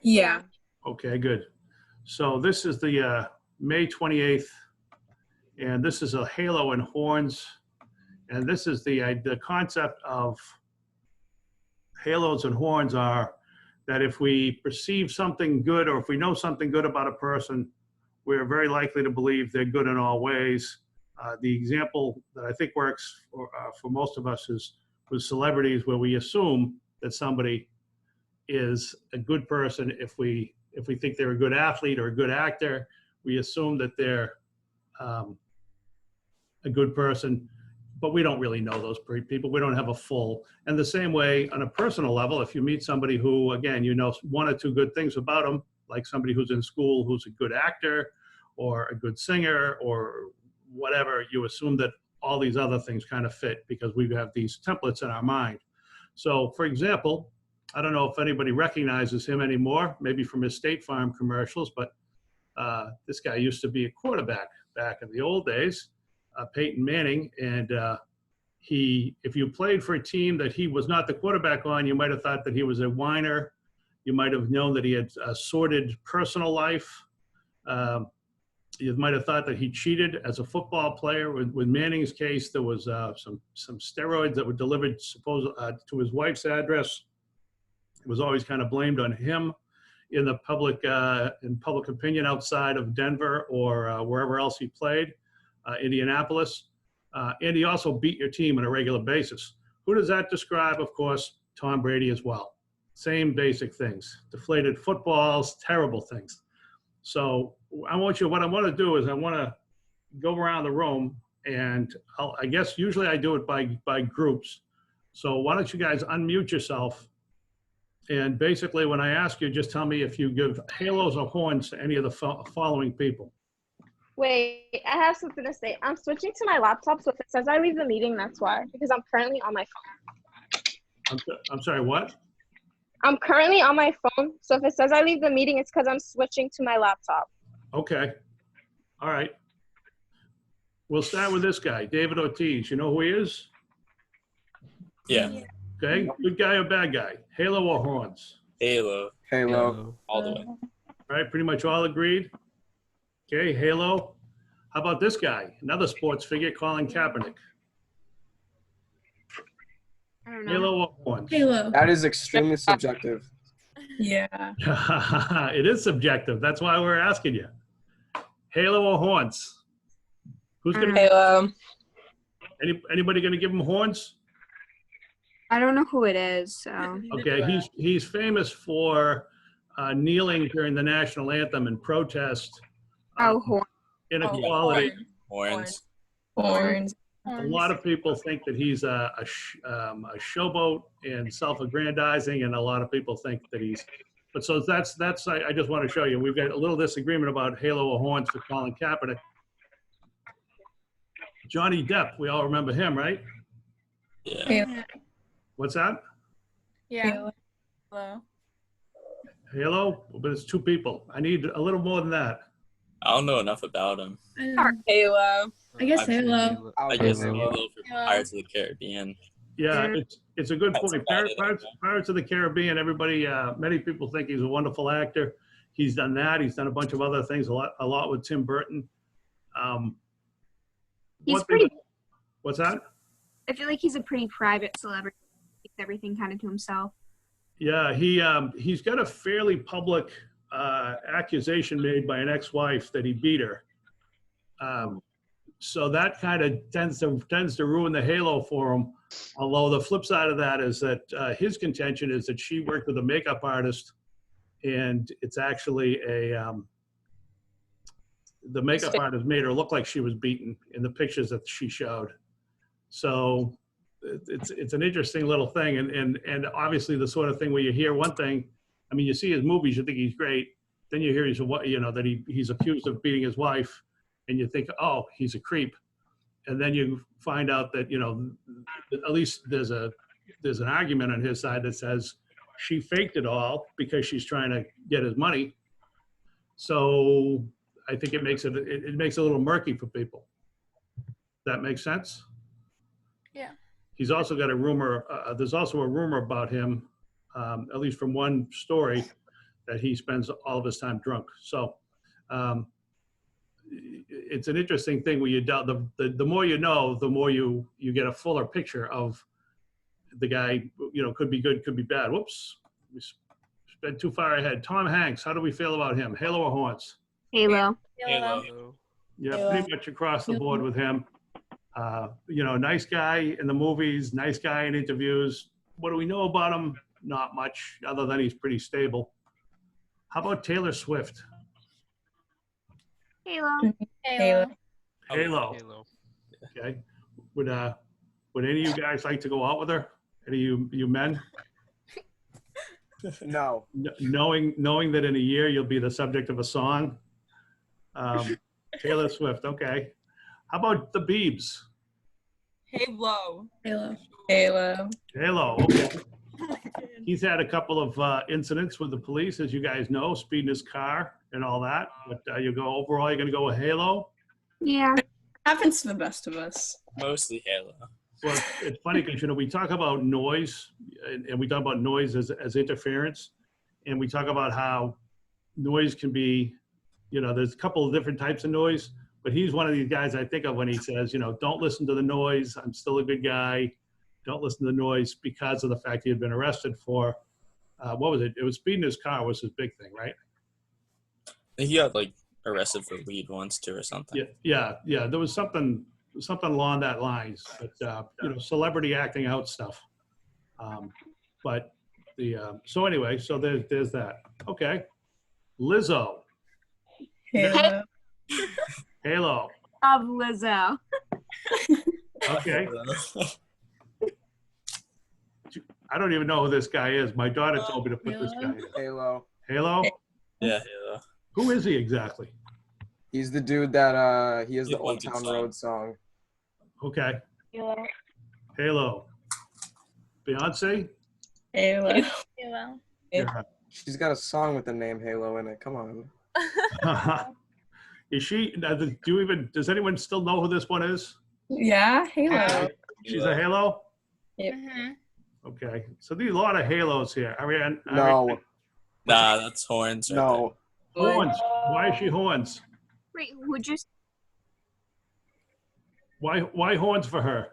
Yeah. Okay, good. So this is the May 28th, and this is a halo and horns. And this is the concept of halos and horns are that if we perceive something good or if we know something good about a person, we're very likely to believe they're good in all ways. The example that I think works for most of us is with celebrities, where we assume that somebody is a good person if we think they're a good athlete or a good actor. We assume that they're a good person, but we don't really know those people. We don't have a full. And the same way on a personal level, if you meet somebody who, again, you know one or two good things about them, like somebody who's in school who's a good actor or a good singer or whatever, you assume that all these other things kind of fit because we have these templates in our mind. So, for example, I don't know if anybody recognizes him anymore, maybe from his State Farm commercials, but this guy used to be a quarterback back in the old days, Peyton Manning. And if you played for a team that he was not the quarterback on, you might have thought that he was a whiner. You might have known that he had a sordid personal life. You might have thought that he cheated as a football player. With Manning's case, there was some steroids that were delivered to his wife's address. It was always kind of blamed on him in the public opinion outside of Denver or wherever else he played, Indianapolis. And he also beat your team on a regular basis. Who does that describe? Of course, Tom Brady as well. Same basic things. Deflated footballs, terrible things. So what I want to do is I want to go around the room, and I guess usually I do it by groups. So why don't you guys unmute yourself? And basically when I ask you, just tell me if you give halos or horns to any of the following people. Wait, I have something to say. I'm switching to my laptop, so if it says I leave the meeting, that's why, because I'm currently on my phone. I'm sorry, what? I'm currently on my phone, so if it says I leave the meeting, it's because I'm switching to my laptop. Okay. All right. We'll start with this guy, David Ortiz. You know who he is? Yeah. Okay. Good guy or bad guy? Halo or horns? Halo. Halo. All the way. All right. Pretty much all agreed. Okay. Halo. How about this guy? Another sports figure, Colin Kaepernick. I don't know. Halo or horns? Halo. That is extremely subjective. Yeah. It is subjective. That's why we're asking you. Halo or horns? Who's going to? Halo. Anybody going to give him horns? I don't know who it is. So. Okay, he's famous for kneeling during the national anthem and protest Horn. inequality. Horns. Horns. A lot of people think that he's a showboat and self-aggrandizing, and a lot of people think that he's. But so that's. I just want to show you. We've got a little disagreement about Halo or horns for Colin Kaepernick. Johnny Depp, we all remember him, right? Yeah. What's that? Yeah. Halo. Halo, but it's two people. I need a little more than that. I don't know enough about him. Halo. I guess Halo. I guess Halo for Pirates of the Caribbean. Yeah, it's a good That's point. about it. Pirates of the Caribbean, everybody, many people think he's a wonderful actor. He's done that. He's done a bunch of other things, a lot with Tim Burton. He's pretty. What's that? I feel like he's a pretty private celebrity. He keeps everything kind of to himself. Yeah, he's got a fairly public accusation made by an ex-wife that he beat her. So that kind of tends to ruin the halo for him. Although the flip side of that is that his contention is that she worked with a makeup artist, and it's actually the makeup artist made her look like she was beaten in the pictures that she showed. So it's an interesting little thing, and obviously the sort of thing where you hear one thing. I mean, you see his movies, you think he's great. Then you hear that he's accused of beating his wife, and you think, oh, he's a creep. And then you find out that, at least there's an argument on his side that says she faked it all because she's trying to get his money. So I think it makes it a little murky for people. That makes sense? Yeah. He's also got a rumor. There's also a rumor about him, at least from one story, that he spends all of his time drunk. So it's an interesting thing where the more you know, the more you get a fuller picture of the guy. Could be good, could be bad. Whoops, we sped too far ahead. Tom Hanks, how do we feel about him? Halo or Horns? Halo. Halo. Yeah, pretty much across the board with him. Nice guy in the movies, nice guy in interviews. What do we know about him? Not much, other than he's pretty stable. How about Taylor Swift? Halo. Halo. Halo. Okay. Would any of you guys like to go out with her? Any of you men? No. Knowing that in a year you'll be the subject of a song. Taylor Swift. Okay. How about the Biebs? Halo. Okay. He's had a couple of incidents with the police, as you guys know, speeding his car and all that. But overall, you're going to go with Halo? Yeah. Happens to the best of us. Mostly Halo. Well, it's funny because, we talk about noise and we talk about noise as interference. And we talk about how noise can be, there's a couple of different types of noise. But he's one of these guys I think of when he says, don't listen to the noise. I'm still a good guy. Don't listen to the noise, because of the fact he had been arrested for, what was it? It was speeding his car was his big thing, right? I think he got arrested for weed once too or something. Yeah. There was something along that lines, but celebrity acting out stuff. But so anyway, so there's that. Okay, Lizzo. Halo. Love Lizzo. Okay. I don't even know who this guy is. My daughter told me to put this guy in. Halo. Halo? Yeah, Halo. Who is he exactly? He's the dude that he has He the Old loves it Town so. Road song. Okay. Halo. Halo. Beyonce? Halo. Yeah. She's got a song with the name Halo in it. Come on. Is she, does anyone still know who this one is? Yeah, Halo. She's a Halo? Mm-hmm. Okay. So there's a lot of Halos here. No. Nah, that's Horns. Right No. Horns. Why is she Horns? Wait, would you? Why Horns for her?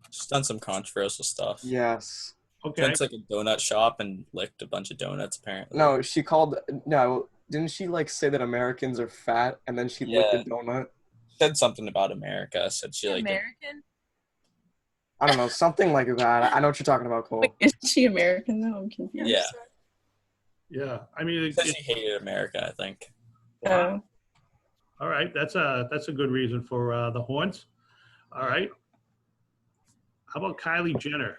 there. She's done some controversial stuff. Yes. She Okay. went to a donut shop and licked a bunch of donuts, apparently. No, didn't she say that Americans are fat and then she licked a donut? Said something about America. Said she American? I don't know, something like that. I know what you're talking about, Cole. Is she American though? I'm confused. Yeah. Yeah. I mean, Said she hated America, I think. Oh. all right. That's a good reason for the Horns. All right. How about Kylie Jenner?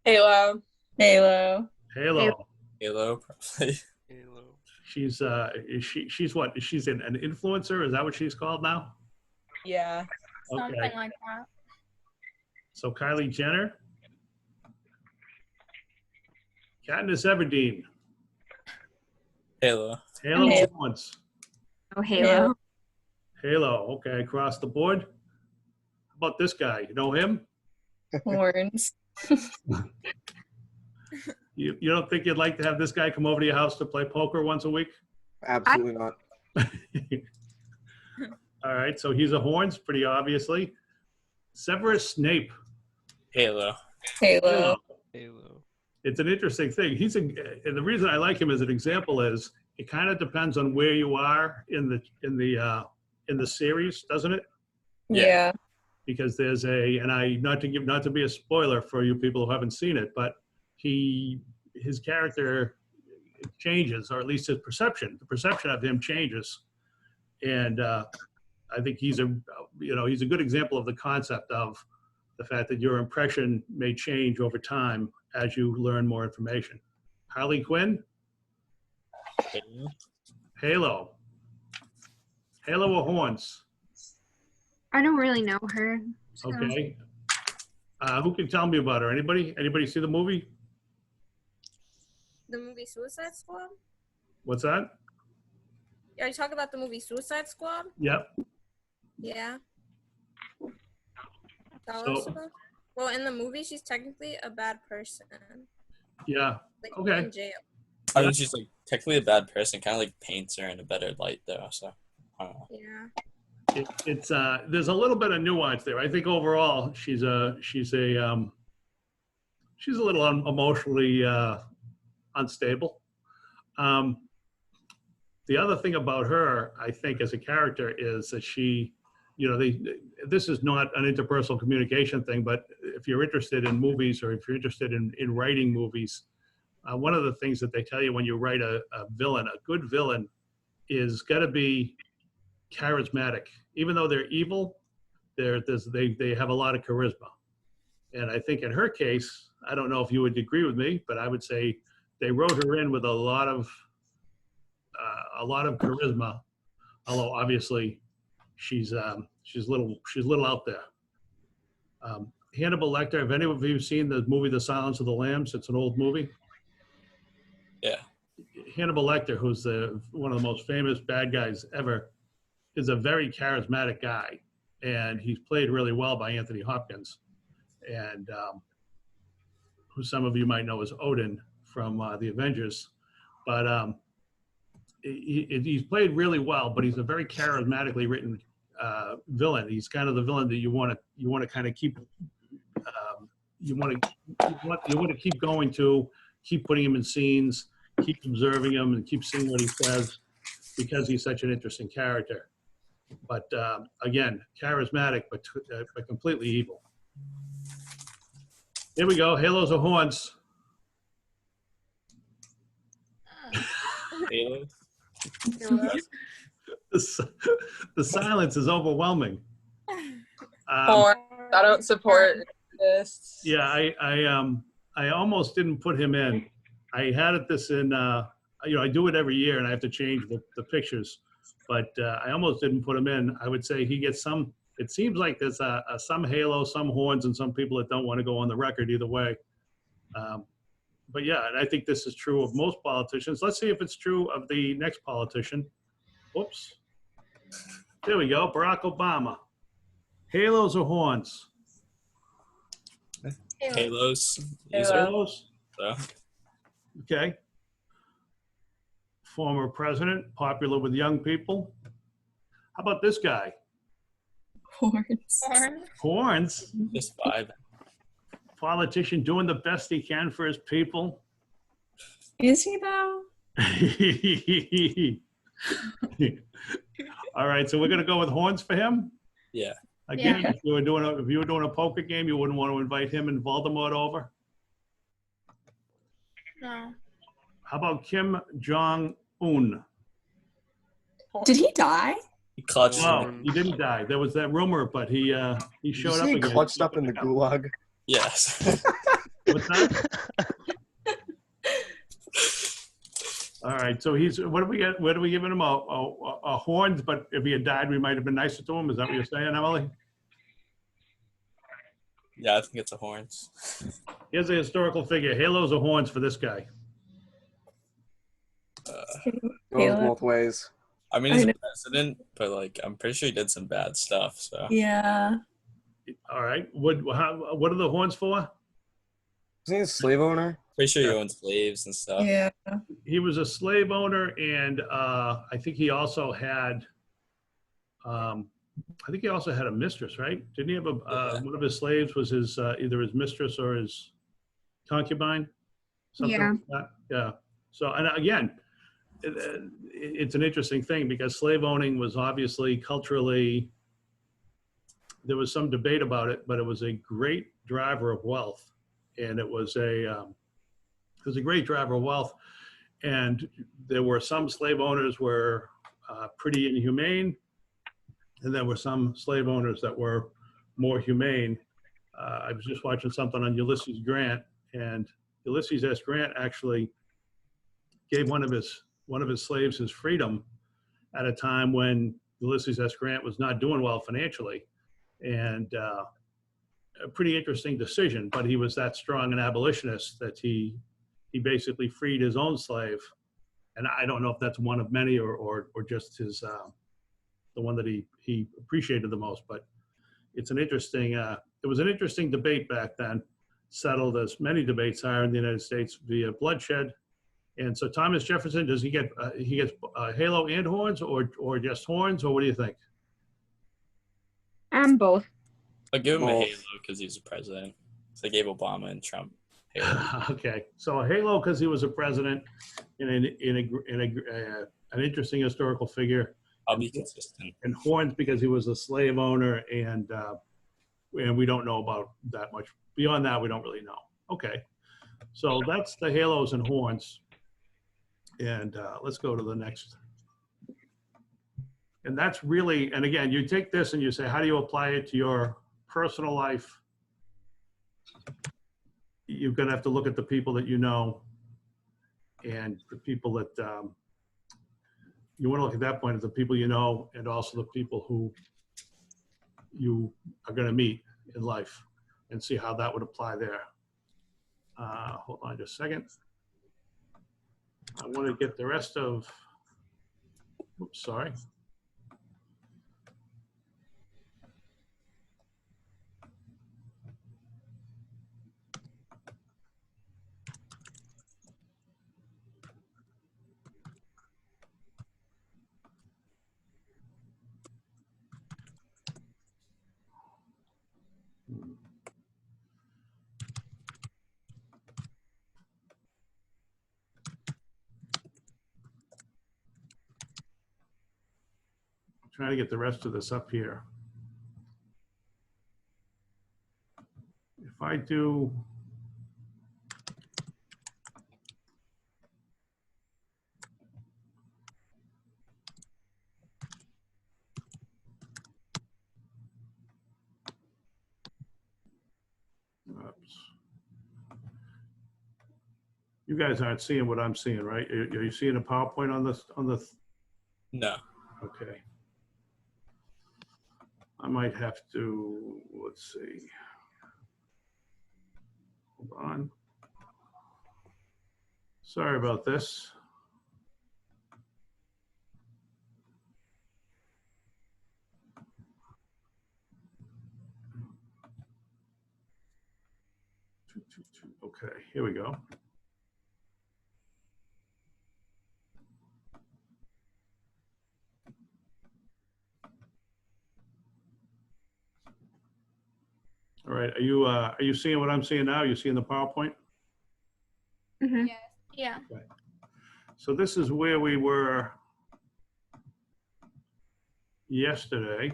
Halo. Halo. Halo, probably. She's she's what? She's an influencer? Is that what she's called now? Yeah. Okay. Something like that. So Kylie Jenner. Katniss Everdeen. Halo. Halo Halo. Horns. Oh, Halo. Halo. Okay, across the board. How about this guy? You know him? Horns. You don't think you'd like to have this guy come over to your house to play poker once a week? Absolutely not. All right, so he's a Horns, pretty obviously. Severus Snape. Halo. Halo. It's an interesting thing. And the reason I like him as an example is it kind of depends on where you are in the series, doesn't it? Yeah. Because there's not to be a spoiler for you people who haven't seen it, but his character changes, or at least the perception of him changes. And I think he's a good example of the concept of the fact that your impression may change over time as you learn more information. Harley Quinn? Halo. Halo or Horns? I don't really know her. So. Okay. Who can tell me about her? Anybody? Anybody see the movie? The movie Suicide Squad? What's that? Are you talking about the movie Suicide Squad? Yep. Yeah. That was about? Well, in the movie, she's technically a bad person. Yeah. Like, Okay. in jail. I mean, she's like technically a bad person. Kind of like paints her in a better light, though. So I don't know. Yeah. It's there's a little bit of nuance there. I think overall she's a little emotionally unstable. The other thing about her, I think, as a character is that she, this is not an interpersonal communication thing, but if you're interested in movies or if you're interested in writing movies, one of the things that they tell you when you write a villain, a good villain, is got to be charismatic. Even though they're evil, they have a lot of charisma. And I think in her case, I don't know if you would agree with me, but I would say they wrote her in with a lot of charisma. Although obviously she's a little out there. Hannibal Lecter. Have any of you seen the movie The Silence of the Lambs? It's an old movie. Yeah. Hannibal Lecter, who's one of the most famous bad guys ever, is a very charismatic guy, and he's played really well by Anthony Hopkins, and who some of you might know as Odin from the Avengers. But he's played really well, but he's a very charismatically written villain. He's kind of the villain that you want to kind of keep. You want to keep going to, keep putting him in scenes, keep observing him, and keep seeing what he says, because he's such an interesting character. But again, charismatic, but completely evil. Here we go. Halos or horns? Halo. The silence is overwhelming. Horns. I don't support this. Yeah, I almost didn't put him in. I had this in, I do it every year and I have to change the pictures, but I almost didn't put him in. I would say he gets some, it seems like there's some Halo, some horns, and some people that don't want to go on the record either way. But yeah, and I think this is true of most politicians. Let's see if it's true of the next politician. Whoops. There we go, Barack Obama. Halos or horns? Halos. Halos. So. Okay. Former president, popular with young people. How about this guy? Horns. Horns. Just vibe. Politician doing the best he can for his people. Is he though? All right, so we're gonna go with horns for him. Yeah. Again, Yeah. if you were doing a poker game, you wouldn't want to invite him and Voldemort over. No. How about Kim Jong-un? Did he die? He clutched. No, he didn't die. There was that rumor, but he Did you showed see up he again. clutched up in the gulag? Yes. What's that? All right, so what do we get? What are we giving him? A horns, but if he had died, we might have been nicer to him. Is that what you're saying, Emily? Yeah, I think it's a horns. Here's a historical figure. Halos or horns for this guy? Goes Halo. both ways. I mean, he's I a president, but like, I'm pretty sure he did some bad stuff. So Yeah. All right. What are the horns for? Isn't he a slave owner? pretty sure he owned slaves and stuff. Yeah. He was a slave owner, and I think he also had, a mistress, right? Didn't he have one of his slaves was his either his mistress or his concubine? Something Yeah. like that. Yeah. So, and again, it's an interesting thing because slave owning was obviously culturally, there was some debate about it, but it was a great driver of wealth, and it was a great driver of wealth. And there were some slave owners were pretty inhumane, and there were some slave owners that were more humane. I was just watching something on Ulysses Grant, and Ulysses S. Grant actually gave one of his slaves his freedom at a time when Ulysses S. Grant was not doing well financially, and a pretty interesting decision. But he was that strong an abolitionist that he basically freed his own slave, and I don't know if that's one of many or just his the one that he appreciated the most. But it's an interesting. It was an interesting debate back then, settled as many debates are in the United States via bloodshed. And so Thomas Jefferson, does he get halo and horns, or just horns, or what do you think? Both. I'll give him a Both. halo because he's a president. So they gave Obama and Trump halo. Okay, so a halo because he was a president and an interesting historical figure, I'll be consistent. and horns because he was a slave owner, and we don't know about that much. Beyond that, we don't really know. Okay, so that's the halos and horns. And let's go to the next. And that's really, and again, you take this and you say, how do you apply it to your personal life? You're going to have to look at the people that you know, and the people that you want to look at that point at the people you know, and also the people who you are going to meet in life, and see how that would apply there. Hold on just a second. I want to get the rest of, oops, sorry. Trying to get the rest of this up here. If I do, oops. You guys aren't seeing what I'm seeing, right? Are you seeing a PowerPoint on this? No. Okay. I might have to, let's see. Hold on. Sorry about this. Okay, here we go. All right, are you seeing what I'm seeing now? Are you seeing the PowerPoint? Mm-hmm. Yeah. So this is where we were yesterday.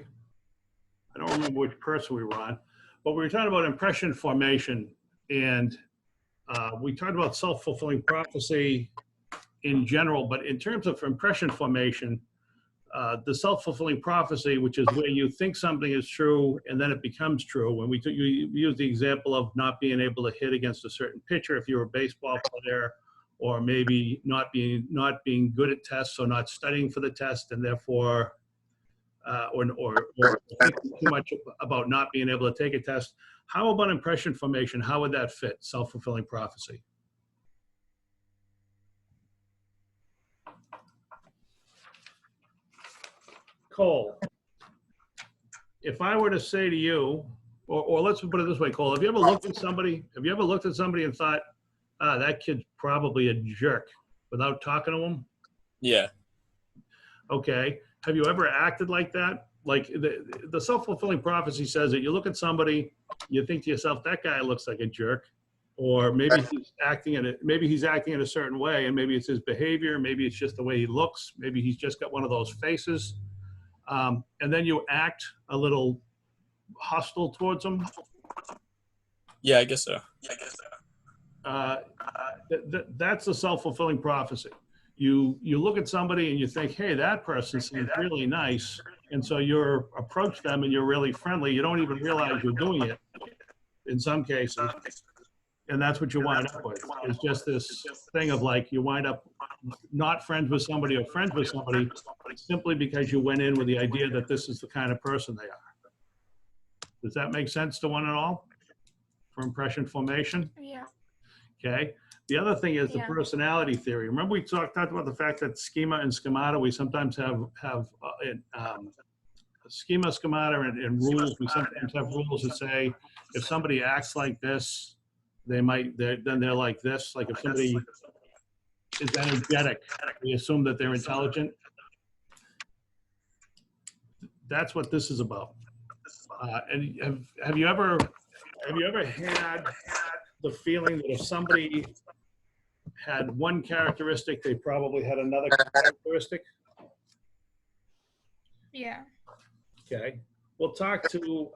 I don't remember which person we were on, but we were talking about impression formation, and we talked about self-fulfilling prophecy in general, but in terms of impression formation, the self-fulfilling prophecy, which is where you think something is true and then it becomes true. When you use the example of not being able to hit against a certain pitcher if you're a baseball player, or maybe not being good at tests, or not studying for the test, and therefore, or thinking too much about not being able to take a test. How about impression formation? How would that fit self-fulfilling prophecy? Cole, if I were to say to you, or let's put it this way, Cole, have you ever looked at somebody and thought, that kid's probably a jerk, without talking to him? Yeah. Okay. Have you ever acted like that? Like the self-fulfilling prophecy says that you look at somebody, you think to yourself, that guy looks like a jerk, or maybe he's acting in a certain way, and maybe it's his behavior, maybe it's just the way he looks, maybe he's just got one of those faces. And then you act a little hostile towards them. Yeah, I guess so. That's a self-fulfilling prophecy. You look at somebody and you think, hey, that person seems really nice, and so you approach them and you're really friendly. You don't even realize you're doing it in some cases, and that's what you wind up with. It's just this thing of like, you wind up not friends with somebody or friends with somebody simply because you went in with the idea that this is the kind of person they are. Does that make sense to one and all for impression formation? Yeah. Okay. The other thing is the personality theory. Remember we talked about the fact that schema and schemata, we sometimes have schema, schemata, and rules. We sometimes have rules that say if somebody acts like this, then they're like this. Like if somebody is energetic. We assume that they're intelligent. That's what this is about. And have you ever had the feeling that if somebody had one characteristic, they probably had another characteristic? Yeah. Okay. We'll talk to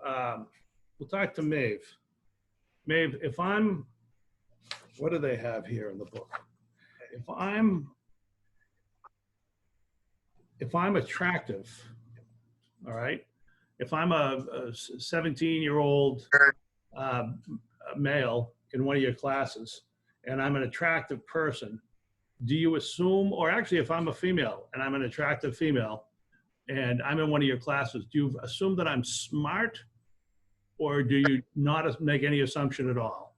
Maeve. Maeve, what do they have here in the book? If I'm attractive, all right, if I'm a 17-year-old male in one of your classes and I'm an attractive person, do you assume, or actually if I'm a female and I'm an attractive female and I'm in one of your classes, do you assume that I'm smart, or do you not make any assumption at all?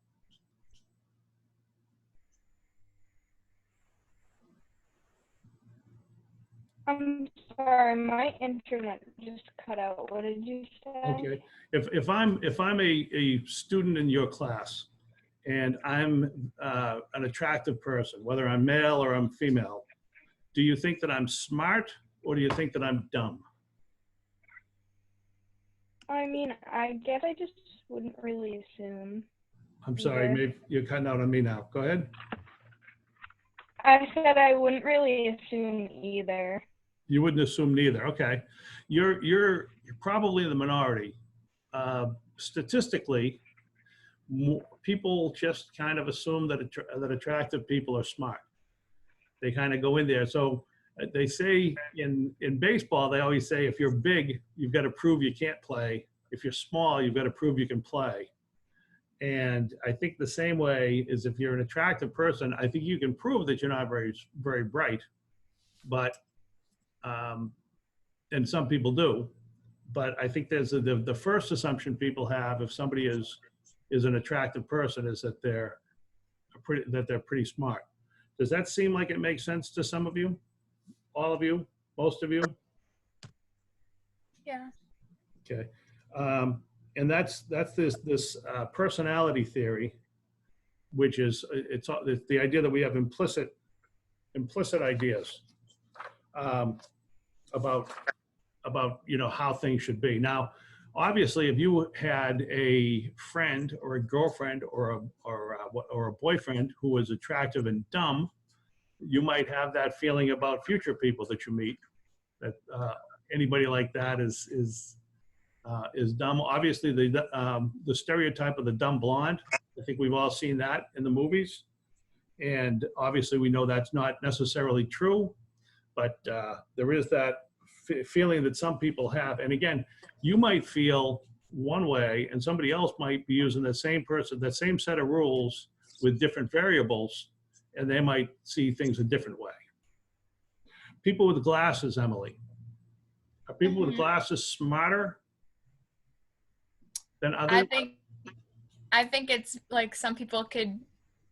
I'm sorry, my internet just cut out. What did you say? Okay. If I'm a student in your class and I'm an attractive person, whether I'm male or I'm female, do you think that I'm smart, or do you think that I'm dumb? I mean, I guess I just wouldn't really assume. I'm sorry, Yeah. maybe you're cutting out on me now. Go ahead. I said I wouldn't really assume either. You wouldn't assume neither. Okay. You're probably in the minority. Statistically, people just kind of assume that that attractive people are smart. They kind of go in there. So they say in baseball, they always say, if you're big, you've got to prove you can't play. If you're small, you've got to prove you can play. And I think the same way is if you're an attractive person, I think you can prove that you're not very, very bright, but, and some people do, but I think there's the first assumption people have if somebody is an attractive person is that they're pretty smart. Does that seem like it makes sense to some of you? All of you? Most of you? Yeah. Okay. And that's this personality theory, which is it's the idea that we have implicit ideas about how things should be. Now, obviously, if you had a friend or a girlfriend or a boyfriend who was attractive and dumb, you might have that feeling about future people that you meet, that anybody like that is dumb. Obviously, the stereotype of the dumb blonde, I think we've all seen that in the movies. And obviously, we know that's not necessarily true, but there is that feeling that some people have. And again, you might feel one way and somebody else might be using the same set of rules with different variables, and they might see things a different way. People with glasses, Emily. Are people with glasses smarter than others? I think it's like some people could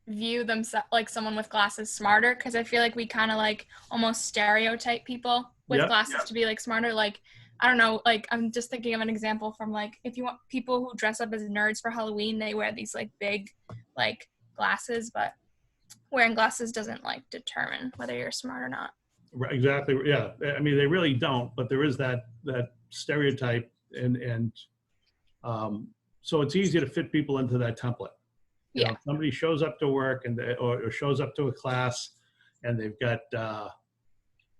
view themselves like someone with glasses smarter, because I feel like we kind of like almost stereotype people with glasses to be like smarter. Like, I don't know, like I'm just thinking of an example from like, if you want people who dress up as nerds for Halloween, they wear these like big like glasses, but wearing glasses doesn't like determine whether you're smart or not. Right, exactly. Yeah. I mean, they really don't, but there is that stereotype, and so it's easy to fit people into that template. You know, somebody shows up to work or shows up to a class, and they've got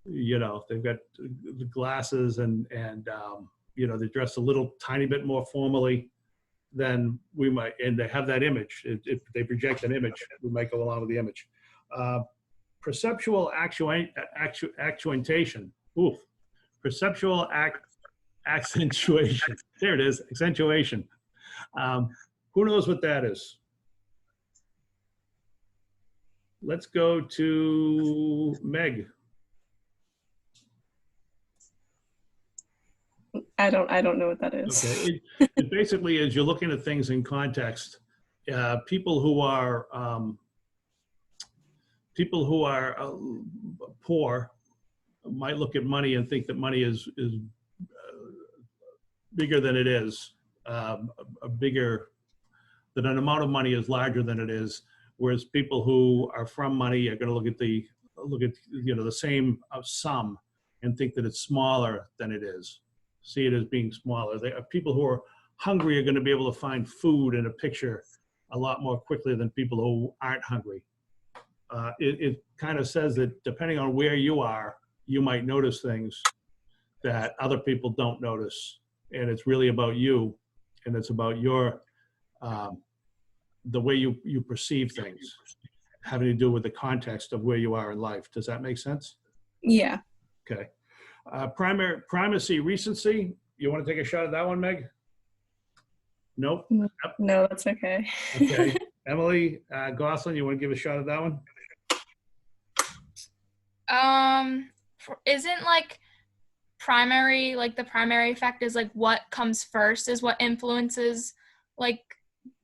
they've got the glasses and they're dressed a little tiny bit more formally than we might, and they have that image. If they project an image, we might go along with the image. Perceptual accentuation. Oof. Perceptual accentuation. There it is, accentuation. Who knows what that is? Let's go to Meg. I don't know what that is. Okay. It basically is you're looking at things in context. People who are poor might look at money and think that money is bigger than it is, that an amount of money is larger than it is. Whereas people who are from money are going to look at the look at, the same sum and think that it's smaller than it is. See it as being smaller. People who are hungry are going to be able to find food in a picture a lot more quickly than people who aren't hungry. It kind of says that depending on where you are, you might notice things that other people don't notice. And it's really about you, and it's about your, the way you perceive things, having to do with the context of where you are in life. Does that make sense? Yeah. Okay. Primacy, recency. You want to take a shot at that one, Meg? Nope. No, that's okay. Okay. Emily Gosselin, you want to give a shot at that one? Isn't like primary, like the primary effect is like what comes first is what influences like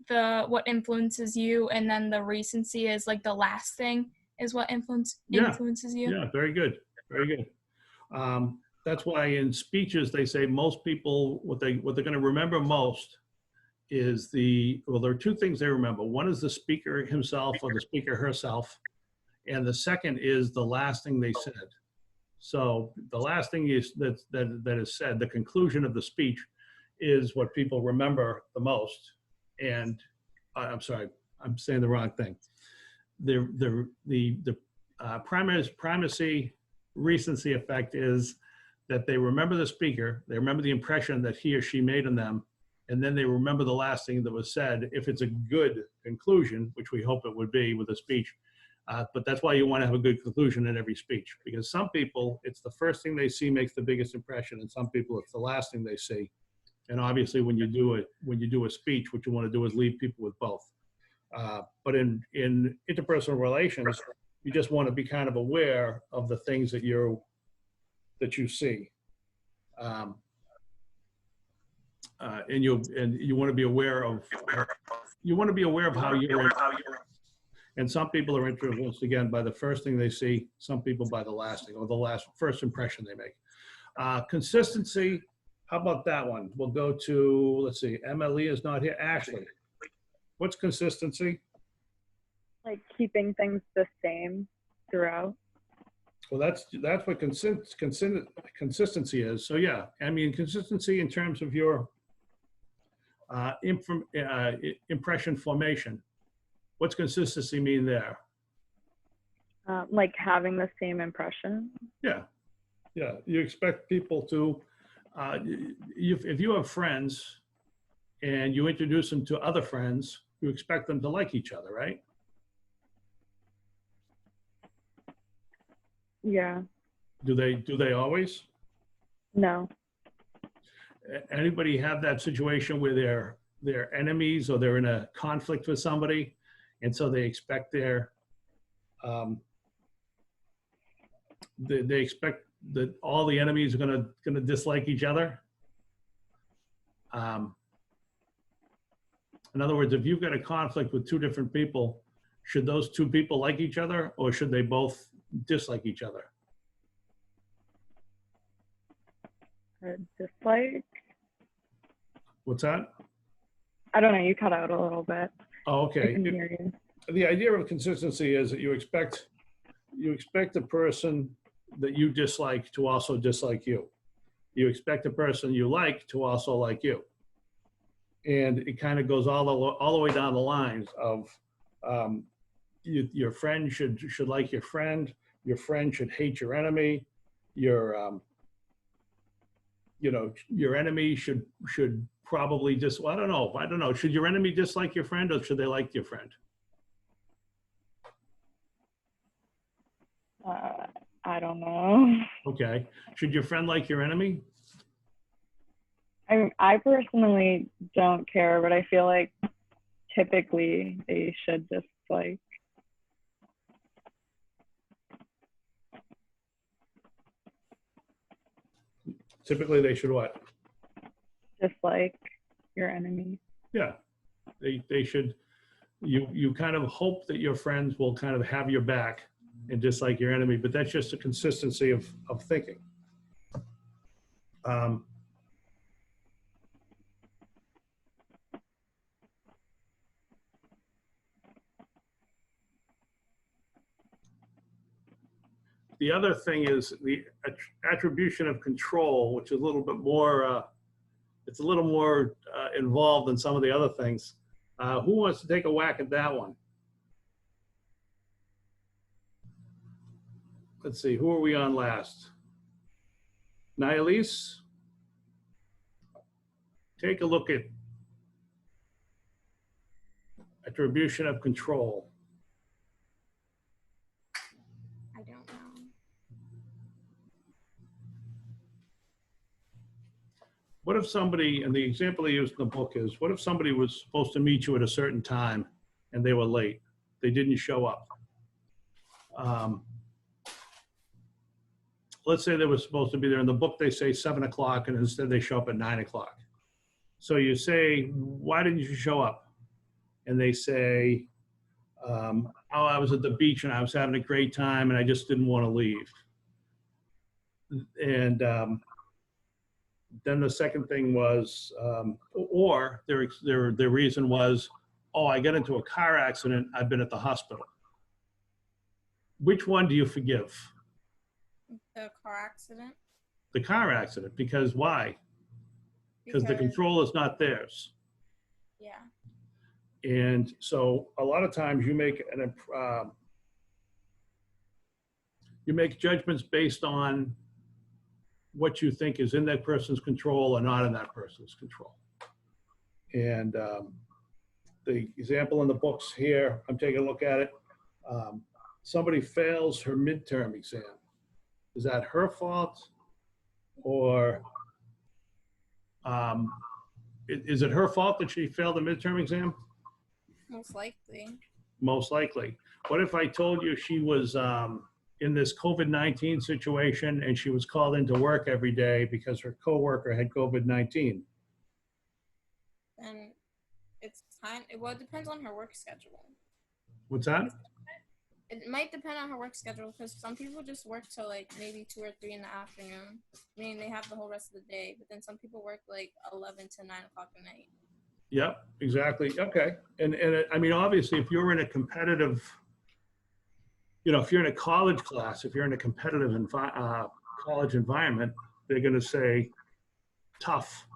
what influences you, and then the recency is like the last thing is what influences you. Yeah, very good. Very good. That's why in speeches they say most people, what they're going to remember most is there are two things they remember. One is the speaker himself or the speaker herself, and the second is the last thing they said. So the last thing is that is said, the conclusion of the speech, is what people remember the most. And I'm sorry, I'm saying the wrong thing. The primacy recency effect is that they remember the speaker, they remember the impression that he or she made on them, and then they remember the last thing that was said if it's a good conclusion, which we hope it would be with a speech. But that's why you want to have a good conclusion in every speech, because some people, it's the first thing they see makes the biggest impression, and some people it's the last thing they see. And obviously when you do a speech, what you want to do is leave people with both. But in interpersonal relations, you just want to be kind of aware of the things that you see. And you want to be aware of how you're. And some people are influenced again by the first thing they see. Some people by the last thing, or the first impression they make. Consistency. How about that one? We'll go to, let's see. Emily is not here. Ashley. What's consistency? Like keeping things the same throughout. Well, that's what consistency is. So yeah, I mean consistency in terms of your impression formation. What's consistency mean there? Like having the same impression. Yeah. You expect people to, if you have friends and you introduce them to other friends, you expect them to like each other, right? Yeah. Do they always? No. Anybody have that situation where they're enemies or they're in a conflict with somebody, and so they expect they expect that all the enemies are gonna dislike each other? In other words, if you've got a conflict with two different people, should those two people like each other, or should they both dislike each other? Dislike. What's that? I don't know. You cut out a little bit. Oh, okay. I can hear you. The idea of consistency is that you expect the person that you dislike to also dislike you. You expect the person you like to also like you. And it kind of goes all the way down the lines of your friend should like your friend should hate your enemy, your enemy should probably just, well, I don't know. Should your enemy dislike your friend, or should they like your friend? I don't know. Okay. Should your friend like your enemy? I personally don't care, but I feel like typically they should dislike. Typically they should what? Dislike your enemy. Yeah. They should, you kind of hope that your friends will kind of have your back and dislike your enemy, but that's just a consistency of thinking. the other thing is the attribution of control, which is a little bit more, it's a little more involved than some of the other things. Who wants to take a whack at that one? Let's see, who are we on last? Nialise? Take a look at attribution of control. I don't know. What if somebody, and the example they used in the book is, what if somebody was supposed to meet you at a certain time and they were late? They didn't show up. Let's say they were supposed to be there. In the book, they say 7 o'clock, and instead they show up at 9 o'clock. So you say, why didn't you show up? And they say, oh, I was at the beach and I was having a great time and I just didn't want to leave. And then the second thing was, or their reason was, oh, I got into a car accident, I've been at the hospital. Which one do you forgive? The car accident. The car accident, because why? Because the control is not theirs. Yeah. And so a lot of times you make judgments based on what you think is in that person's control or not in that person's control. And the example in the books here, I'm taking a look at it. Somebody fails her midterm exam. Is that her fault, or is it her fault that she failed the midterm exam? Most likely. Most likely. What if I told you she was in this COVID-19 situation and she was called into work every day because her coworker had COVID-19? And it's time. Well, it depends on her work schedule. What's that? It might depend on her work schedule because some people just work till like maybe 2 or 3 in the afternoon. I mean, they have the whole rest of the day, but then some people work like 11 to 9 o'clock at night. Yep, exactly. Okay. And I mean, obviously, if you're in a competitive, if you're in a college class, if you're in a competitive college environment, they're going to say tough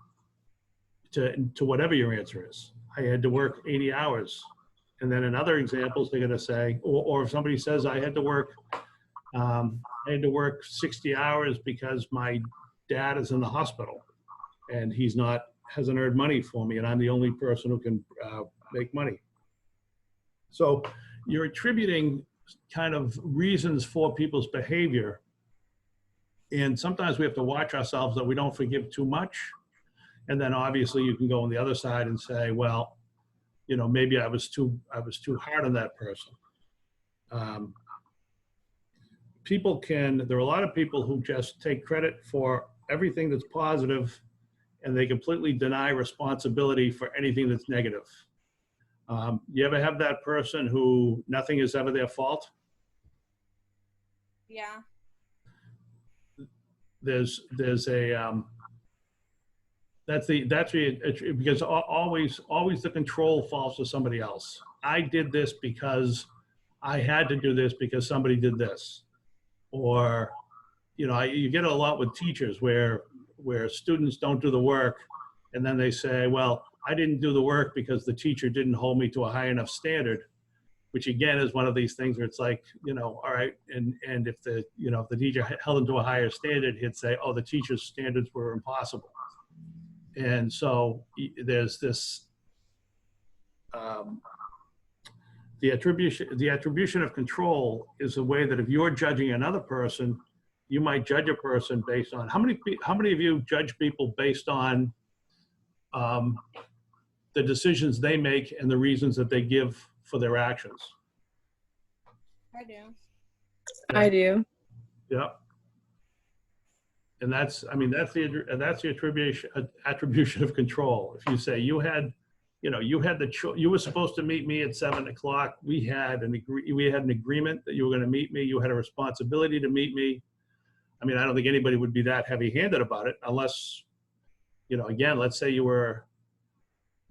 to whatever your answer is. I had to work 80 hours. And then in other examples, they're going to say, or if somebody says I had to work 60 hours because my dad is in the hospital and hasn't earned money for me, and I'm the only person who can make money. So you're attributing kind of reasons for people's behavior. And sometimes we have to watch ourselves that we don't forgive too much. And then obviously you can go on the other side and say, well, maybe I was too hard on that person. There are a lot of people who just take credit for everything that's positive and they completely deny responsibility for anything that's negative. You ever have that person who nothing is ever their fault? Yeah. There's a, because always the control falls to somebody else. I did this because I had to do this because somebody did this. Or, you get a lot with teachers where students don't do the work and then they say, well, I didn't do the work because the teacher didn't hold me to a high enough standard, which again is one of these things where it's like, all right. And if the teacher held him to a higher standard, he'd say, oh, the teacher's standards were impossible. And so there's this, the attribution of control is a way that if you're judging another person, you might judge a person based on, how many of you judge people based on the decisions they make and the reasons that they give for their actions? I do. I do. Yeah. And that's the attribution of control. If you say you were supposed to meet me at 7 o'clock, we had an agreement that you were going to meet me. You had a responsibility to meet me. I mean, I don't think anybody would be that heavy-handed about it unless, again, let's say you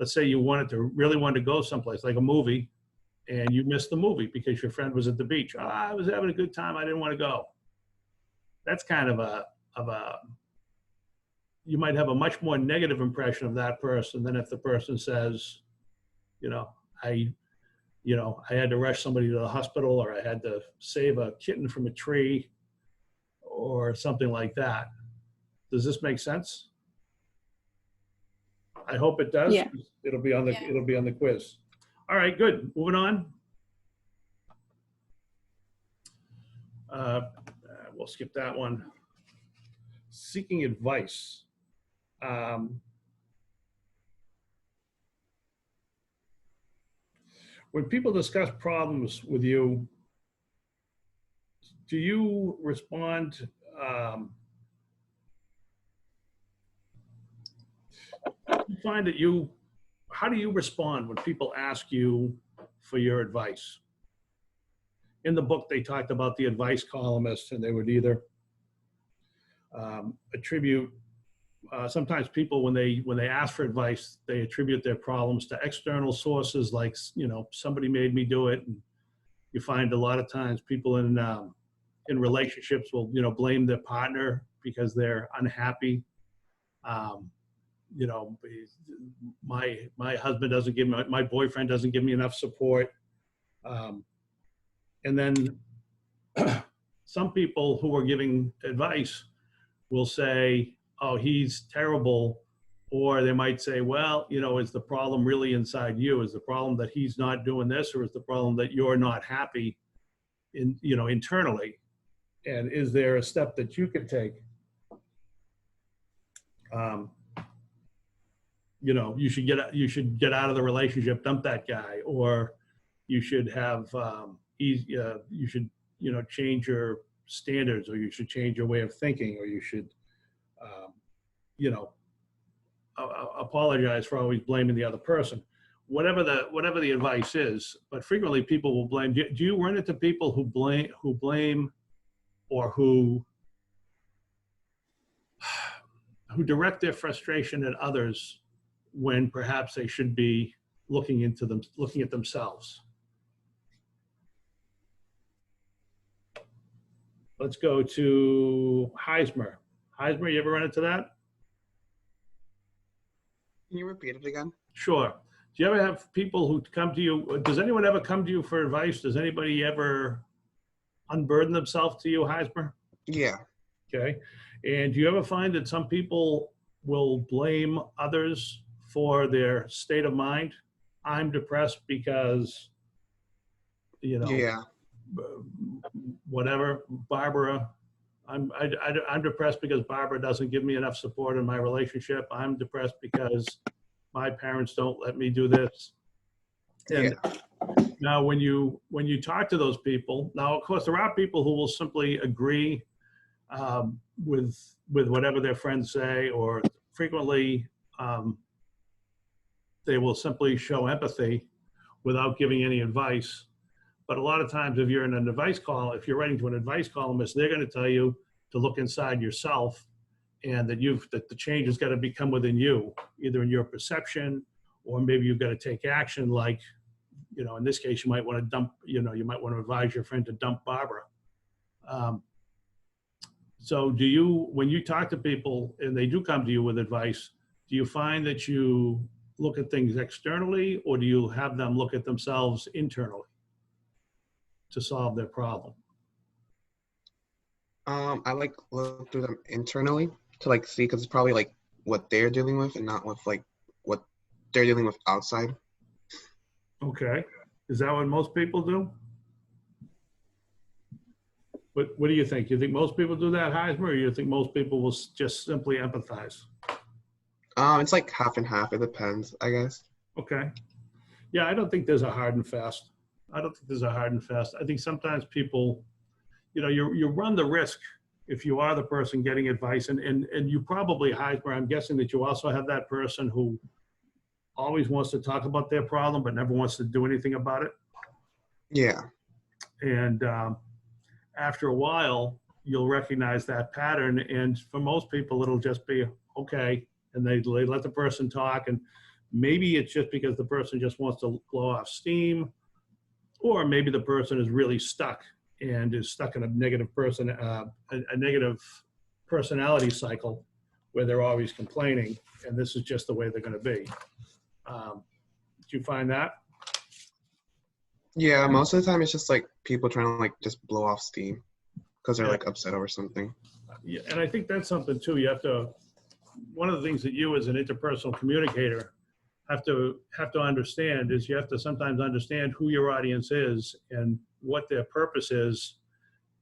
really wanted to go someplace like a movie and you missed the movie because your friend was at the beach. I was having a good time. I didn't want to go. that's kind of a, you might have a much more negative impression of that person than if the person says, I had to rush somebody to the hospital, or I had to save a kitten from a tree, or something like that. Does this make sense? I hope it does. Yeah. It'll be on the quiz. All right, good. Moving on. We'll skip that one. Seeking advice. When people discuss problems with you, do you respond? You find that how do you respond when people ask you for your advice? In the book, they talked about the advice columnist, and they would either attribute, sometimes people, when they ask for advice, they attribute their problems to external sources, like, somebody made me do it. And you find a lot of times people in relationships will, blame their partner because they're unhappy. My husband doesn't give me, my boyfriend doesn't give me enough support. And then some people who are giving advice will say, oh, he's terrible. Or they might say, well, is the problem really inside you? Is the problem that he's not doing this, or is the problem that you're not happy internally? And is there a step that you can take? You should get out of the relationship, dump that guy, or you should have you should change your standards, or you should change your way of thinking, or you should apologize for always blaming the other person. Whatever the advice is, but frequently people will blame. Do you run into people who blame, or who direct their frustration at others when perhaps they should be looking at themselves? Let's go to Heismer. Heismer, you ever run into that? Can you repeat it again? Sure. Do you ever have people who come to you? Does anyone ever come to you for advice? Does anybody ever unburden themselves to you, Heismer? Yeah. Okay. And do you ever find that some people will blame others for their state of mind? I'm depressed because, Yeah. Whatever, Barbara, I'm depressed because Barbara doesn't give me enough support in my relationship. I'm depressed because my parents don't let me do this. And now when you talk to those people, now of course there are people who will simply agree with whatever their friends say, or frequently they will simply show empathy without giving any advice. But a lot of times, if you're in an advice call, if you're writing to an advice columnist, they're going to tell you to look inside yourself, and that the change has got to come within you, either in your perception, or maybe you've got to take action. Like, in this case, you might want to dump. You might want to advise your friend to dump Barbara. So, when you talk to people and they do come to you with advice, do you find that you look at things externally, or do you have them look at themselves internally to solve their problem? I look through them internally to see, because it's probably what they're dealing with, and not with what they're dealing with outside. Okay. Is that what most people do? What do you think? You think most people do that, Heismer, or you think most people will just simply empathize? It's half and half. It depends, I guess. Okay. Yeah, I don't think there's a hard and fast. I think sometimes people, you run the risk if you are the person getting advice, and you probably, Heismer, I'm guessing that you also have that person who always wants to talk about their problem but never wants to do anything about it. Yeah. And after a while, you'll recognize that pattern, and for most people, it'll just be okay, and they let the person talk, and maybe it's just because the person just wants to blow off steam, or maybe the person is really stuck and is stuck in a negative a negative personality cycle where they're always complaining, and this is just the way they're going to be. Did you find that? Yeah, most of the time it's just like people trying to like just blow off steam because they're like upset over something. Yeah, and I think that's something too. You have to. One of the things that you, as an interpersonal communicator, have to understand is you have to sometimes understand who your audience is and what their purpose is.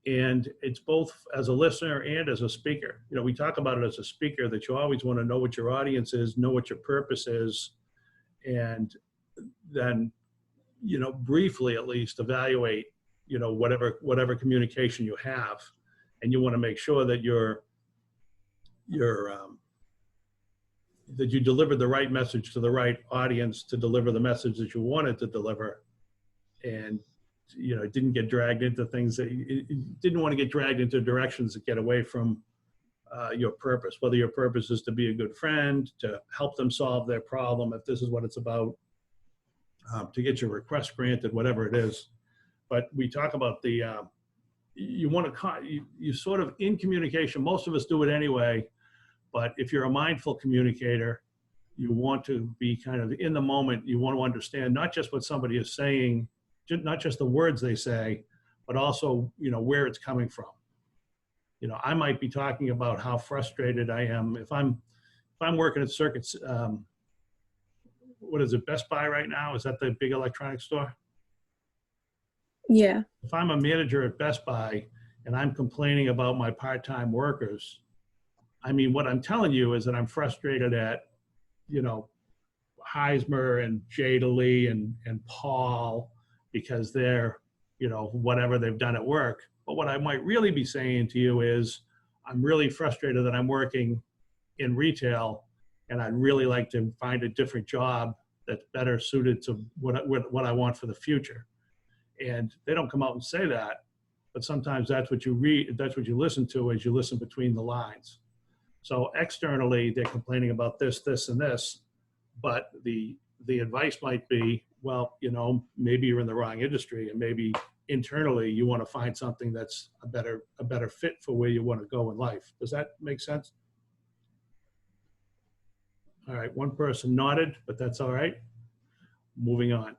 And it's both as a listener and as a speaker. You know, we talk about it as a speaker that you always want to know what your audience is, know what your purpose is, and then, you know, briefly at least evaluate, you know, whatever communication you have. And you want to make sure that that you deliver the right message to the right audience to deliver the message that you wanted to deliver. And, you know, it didn't get dragged into things that you didn't want to get dragged into directions that get away from your purpose, whether your purpose is to be a good friend, to help them solve their problem, if this is what it's about, to get your request granted, whatever it is. But we talk about the, you want to, you sort of in communication, most of us do it anyway, but if you're a mindful communicator, you want to be kind of in the moment. You want to understand not just what somebody is saying, not just the words they say, but also, you know, where it's coming from. You know, I might be talking about how frustrated I am if I'm working at Circuits. What is it, Best Buy right now? Is that the big electronics store? Yeah. If I'm a manager at Best Buy and I'm complaining about my part-time workers, I mean, what I'm telling you is that I'm frustrated at, you know, Heismer and Jada Lee and Paul because they're, you know, whatever they've done at work. But what I might really be saying to you is I'm really frustrated that I'm working in retail and I'd really like to find a different job that's better suited to what I want for the future. And they don't come out and say that, but sometimes that's what you read, that's what you listen to as you listen between the lines. So externally, they're complaining about this, this, and this, but the advice might be, well, you know, maybe you're in the wrong industry, and maybe internally you want to find something that's a better fit for where you want to go in life. Does that make sense? All right, one person nodded, but that's all right. Moving on.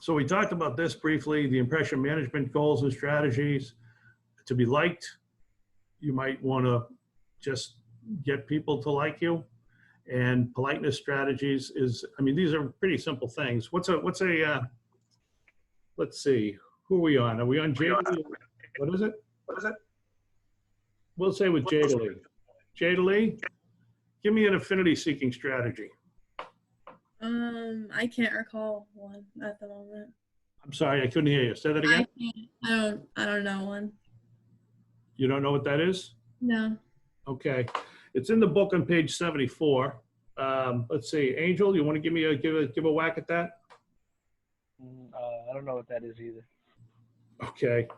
So we talked about this briefly, the impression management goals and strategies. To be liked, you might want to just get people to like you. And politeness strategies is, I mean, these are pretty simple things. Let's see, who are we on? Are we on Jada Lee? What is it? We'll say with Jada Lee. Jada Lee, give me an affinity seeking strategy. I can't recall one at the moment. I'm sorry, I couldn't hear you. Say that again. I don't know one. You don't know what that is? No. Okay. It's in the book on page 74. Let's see, Angel, you want to give me give a whack at that? I don't know what that is either. Okay.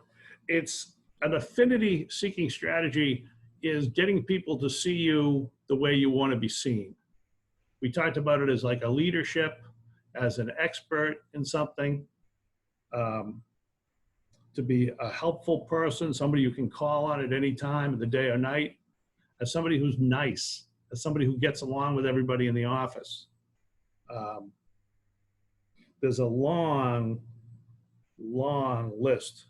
It's an affinity seeking strategy is getting people to see you the way you want to be seen. We talked about it as like a leadership, as an expert in something, to be a helpful person, somebody you can call on at any time of the day or night, as somebody who's nice, as somebody who gets along with everybody in the office. There's a long list.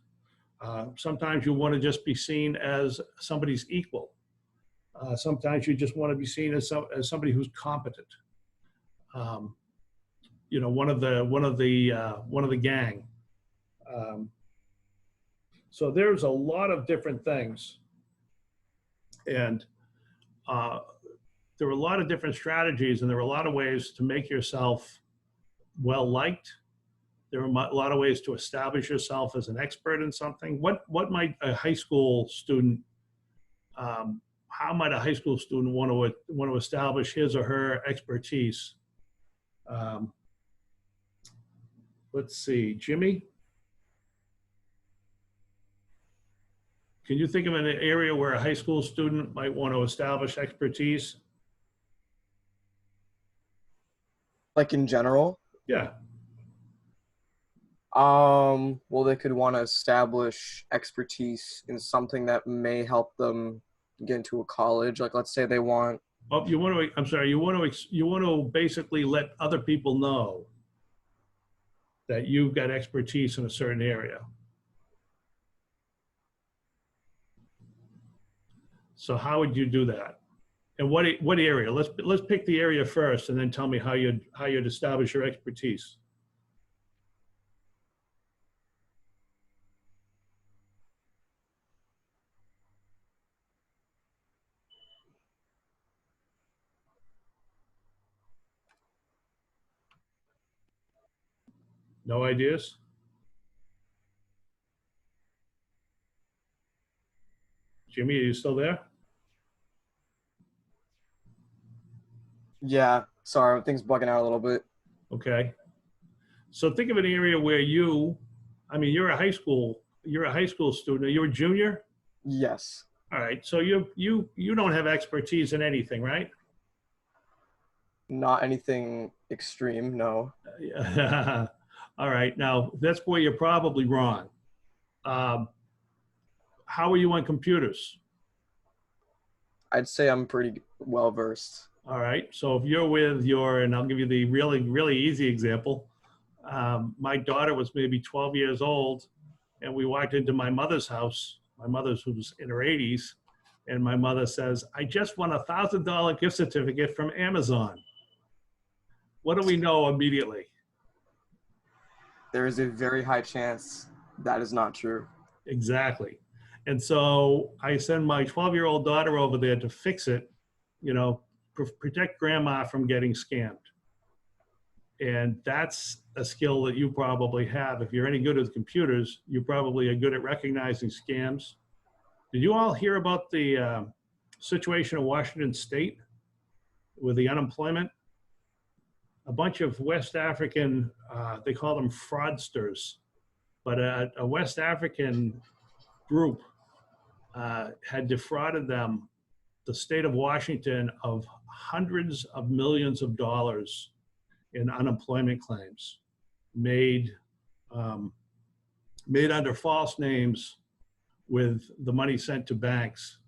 Sometimes you want to just be seen as somebody's equal. Sometimes you just want to be seen as somebody who's competent. You know, one of the gang. So there's a lot of different things, and there are a lot of different strategies, and there are a lot of ways to make yourself well liked. There are a lot of ways to establish yourself as an expert in something. What might a high school student how might a high school student want to establish his or her expertise? Let's see, Jimmy? Can you think of an area where a high school student might want to establish expertise? Like in general? Yeah. Well, they could want to establish expertise in something that may help them get into a college. Like, let's say they want. Oh, you want to, I'm sorry, you want to basically let other people know that you've got expertise in a certain area. So how would you do that? And what area? Let's pick the area first, and then tell me how you'd establish your expertise. No ideas? Jimmy, are you still there? Yeah, sorry, things bugging out a little bit. Okay. So think of an area where you're a high school student. Are you a junior? Yes. All right. So you don't have expertise in anything, right? Not anything extreme, no. All right. Now that's where you're probably wrong. How are you on computers? I'd say I'm pretty well versed. All right. So if you're with and I'll give you the really, really easy example. My daughter was maybe 12 years old, and we walked into my mother's house. My mother's who's in her 80s, and my mother says, "I just won a $1,000 gift certificate from Amazon." What do we know immediately? There is a very high chance that is not true. Exactly. And so I send my 12-year-old daughter over there to fix it, protect grandma from getting scammed. And that's a skill that you probably have. If you're any good with computers, you probably are good at recognizing scams. Did you all hear about the situation in Washington State with the unemployment? A bunch of West African, they call them fraudsters, but a West African group had defrauded them, the state of Washington, of hundreds of millions of dollars in unemployment claims made under false names with the money sent to banks,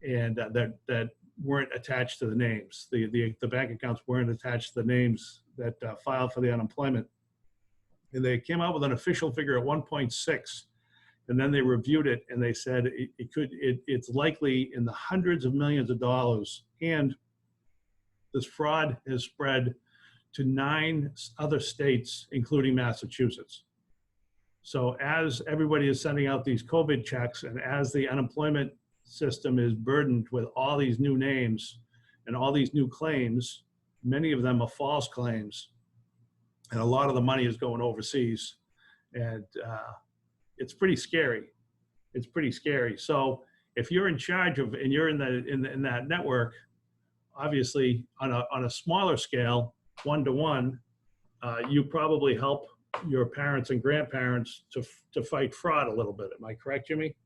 and that weren't attached to the names. The bank accounts weren't attached to the names that filed for the unemployment. And they came out with an official figure at 1.6. And then they reviewed it and they said it's likely in the hundreds of millions of dollars. And this fraud has spread to 9 other states, including Massachusetts. So as everybody is sending out these COVID checks, and as the unemployment system is burdened with all these new names and all these new claims, many of them are false claims, and a lot of the money is going overseas. And it's pretty scary. It's pretty scary. So if you're in charge of, and you're in that network, obviously on a smaller scale, one-to-one, you probably help your parents and grandparents to fight fraud a little bit. Am I correct, Jimmy?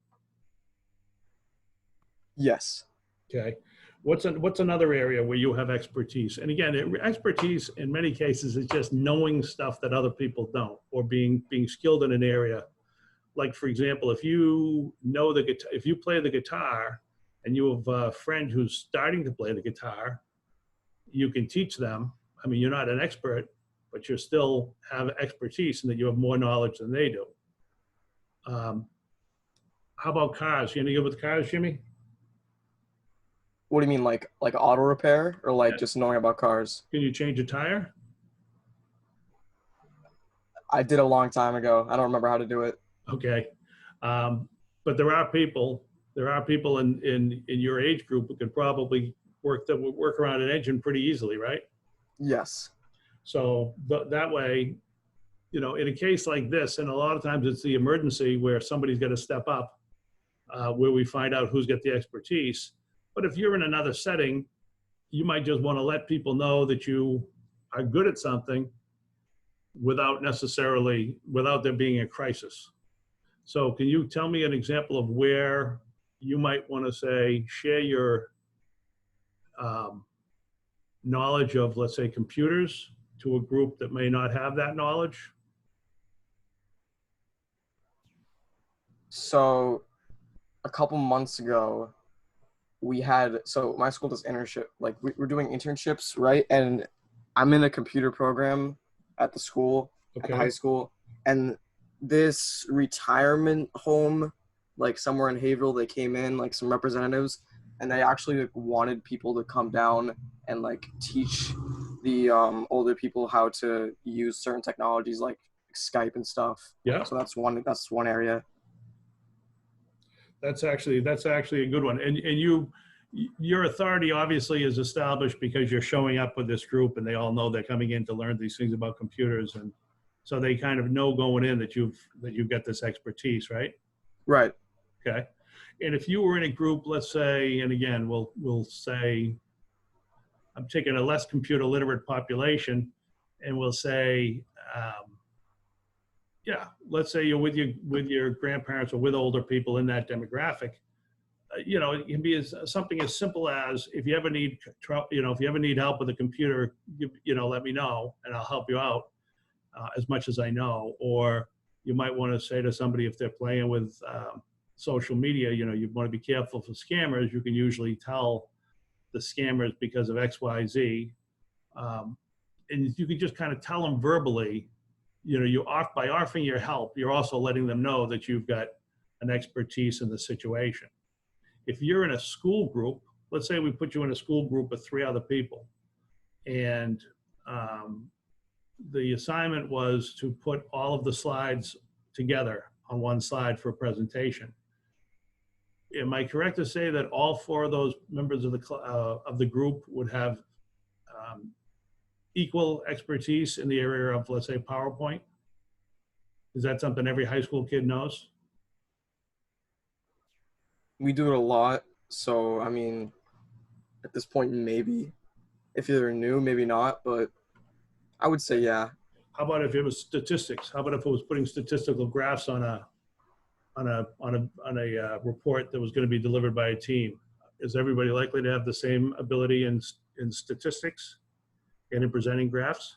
Yes. Okay. What's another area where you have expertise? And again, expertise in many cases is just knowing stuff that other people don't, or being skilled in an area. Like, for example, if you know if you play the guitar and you have a friend who's starting to play the guitar, you can teach them. I mean, you're not an expert, but you still have expertise in that you have more knowledge than they do. How about cars? You any good with cars, Jimmy? What do you mean, like auto repair, or like Yeah. just knowing about cars? Can you change a tire? I did a long time ago. I don't remember how to do it. Okay. But there are people in your age group who could probably work around an engine pretty easily, right? Yes. So that way, in a case like this, and a lot of times it's the emergency where somebody's got to step up, where we find out who's got the expertise. But if you're in another setting, you might just want to let people know that you are good at something without there being a crisis. So can you tell me an example of where you might want to say, share your knowledge of, let's say, computers to a group that may not have that knowledge? So a couple months ago, so my school does internship, like we're doing internships, right? And I'm in a computer program at the school, at the high school, and this retirement home, like somewhere in Haverhill, they came in, like some representatives, and they actually like, wanted people to come down and like teach the older people how to use certain technologies like Skype and stuff. Yeah. So that's one area. That's actually a good one. And your authority obviously is established because you're showing up with this group and they all know they're coming in to learn these things about computers, and so they kind of know going in that you've got this expertise, right? Right. Okay. And if you were in a group, let's say, and again, we'll say I'm taking a less computer literate population, and we'll say, yeah, let's say you're with your grandparents or with older people in that demographic. You know, it can be something as simple as if you ever need help with a computer, let me know and I'll help you out as much as I know. Or you might want to say to somebody, if they're playing with social media, you want to be careful for scammers. You can usually tell the scammers because of X, Y, Z. And you can just kind of tell them verbally, by offering your help, you're also letting them know that you've got an expertise in the situation. If you're in a school group, let's say we put you in a school group of 3 other people, and the assignment was to put all of the slides together on one slide for a presentation. Am I correct to say that all 4 of those members of the group would have equal expertise in the area of, let's say, PowerPoint? Is that something every high school kid knows? We do it a lot, so I mean, at this point, maybe. If you're new, maybe not, but I would say yeah. How about if it was statistics? How about if it was putting statistical graphs on a report that was going to be delivered by a team? Is everybody likely to have the same ability in statistics and in presenting graphs?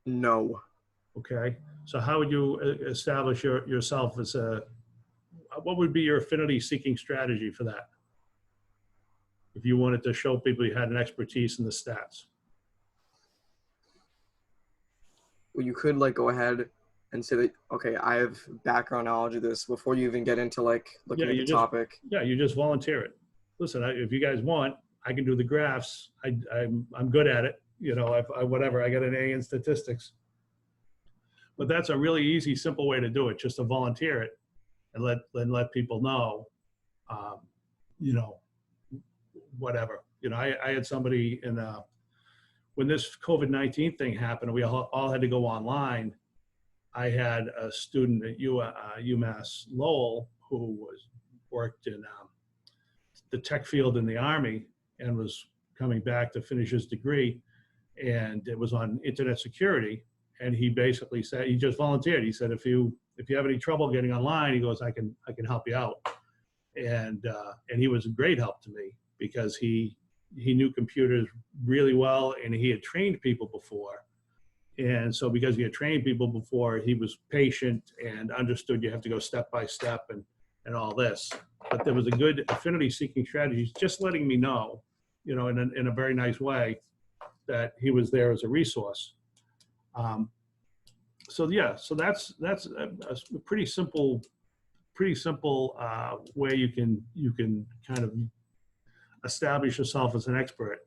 No. Okay. So how would you establish yourself as what would be your affinity seeking strategy for that? If you wanted to show people you had an expertise in the stats. Well, you could like go ahead and say that, okay, I have background knowledge of this before you even get into like looking at the topic. Yeah, you just volunteer it. Listen, if you guys want, I can do the graphs. I'm good at it. Whatever, I got an A in statistics. But that's a really easy, simple way to do it, just to volunteer it and let people know, whatever. I had somebody when this COVID-19 thing happened, we all had to go online. I had a student at UMass Lowell who worked in the tech field in the Army and was coming back to finish his degree, and it was on internet security. And he basically said, he just volunteered. He said, if you have any trouble getting online, he goes, I can help you out. And he was a great help to me because he knew computers really well and he had trained people before. And so because he had trained people before, he was patient and understood you have to go step by step and all this. But there was a good affinity seeking strategy, just letting me know, in a very nice way, that he was there as a resource. So that's a pretty simple way you can kind of establish yourself as an expert,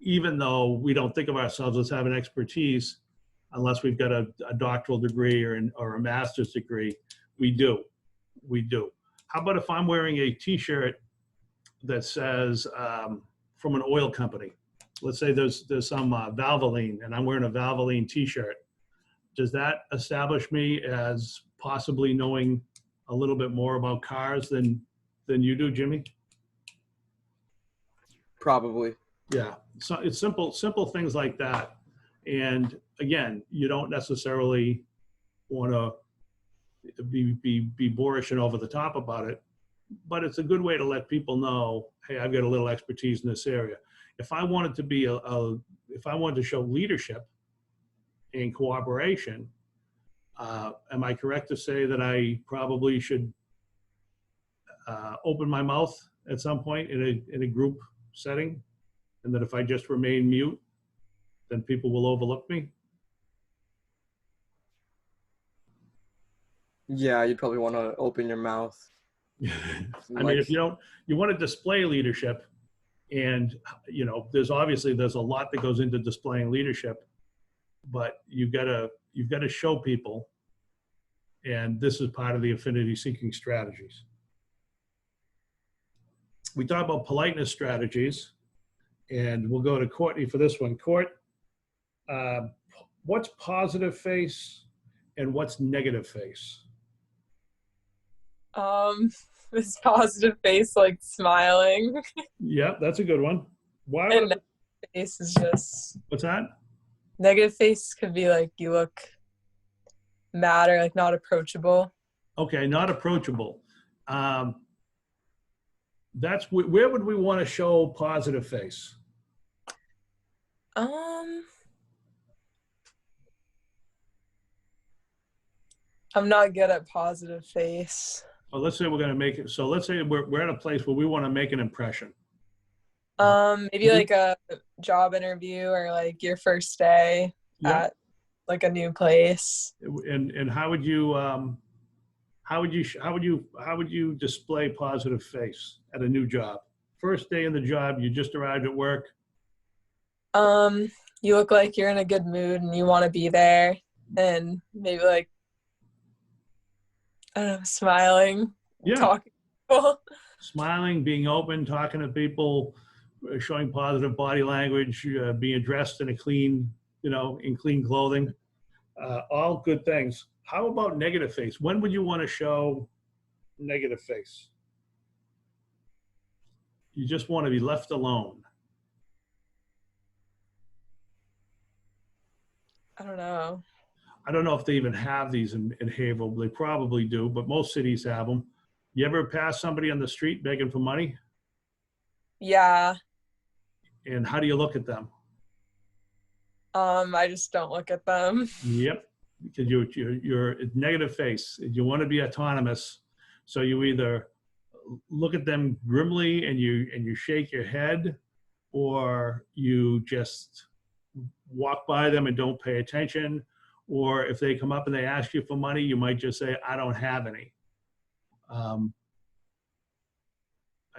even though we don't think of ourselves as having expertise unless we've got a doctoral degree or a master's degree. We do. How about if I'm wearing a t-shirt that says from an oil company? Let's say there's some Valvoline and I'm wearing a Valvoline t-shirt. Does that establish me as possibly knowing a little bit more about cars than you do, Jimmy? Probably. Yeah. So it's simple things like that. And again, you don't necessarily want to be boorish and over the top about it, but it's a good way to let people know, hey, I've got a little expertise in this area. If I wanted to be if I wanted to show leadership and cooperation, Am I correct to say that I probably should open my mouth at some point in a group setting? And that if I just remain mute, then people will overlook me? Yeah, you probably want to open your mouth. I mean, if you want to display leadership, and there's a lot that goes into displaying leadership, but you've got to show people, and this is part of the affinity seeking strategies. We talk about politeness strategies, and we'll go to Courtney for this one. Court, what's positive face and what's negative face? This positive face, like smiling. Yeah, that's a good one. Why? And negative face is just. What's that? Negative face could be like you look mad or like not approachable. Okay, not approachable. That's where would we want to show positive face? I'm not good at positive face. Well, let's say we're going to make it. So let's say we're at a place where we want to make an impression. Maybe like a job interview or like your first day at like a new place. And how would you display positive face at a new job? First day in the job, you just arrived at work. You look like you're in a good mood and you want to be there, and maybe like, I don't know, smiling, talking to people. Smiling, being open, talking to people, showing positive body language, being dressed in a clean, in clean clothing. All good things. How about negative face? When would you want to show negative face? You just want to be left alone. I don't know. I don't know if they even have these in Haverhill. They probably do, but most cities have them. You ever pass somebody on the street begging for money? Yeah. And how do you look at them? I just don't look at them. Yep, because you're negative face. You want to be autonomous, so you either look at them grimly and you shake your head, or you just walk by them and don't pay attention. Or if they come up and they ask you for money, you might just say, "I don't have any." I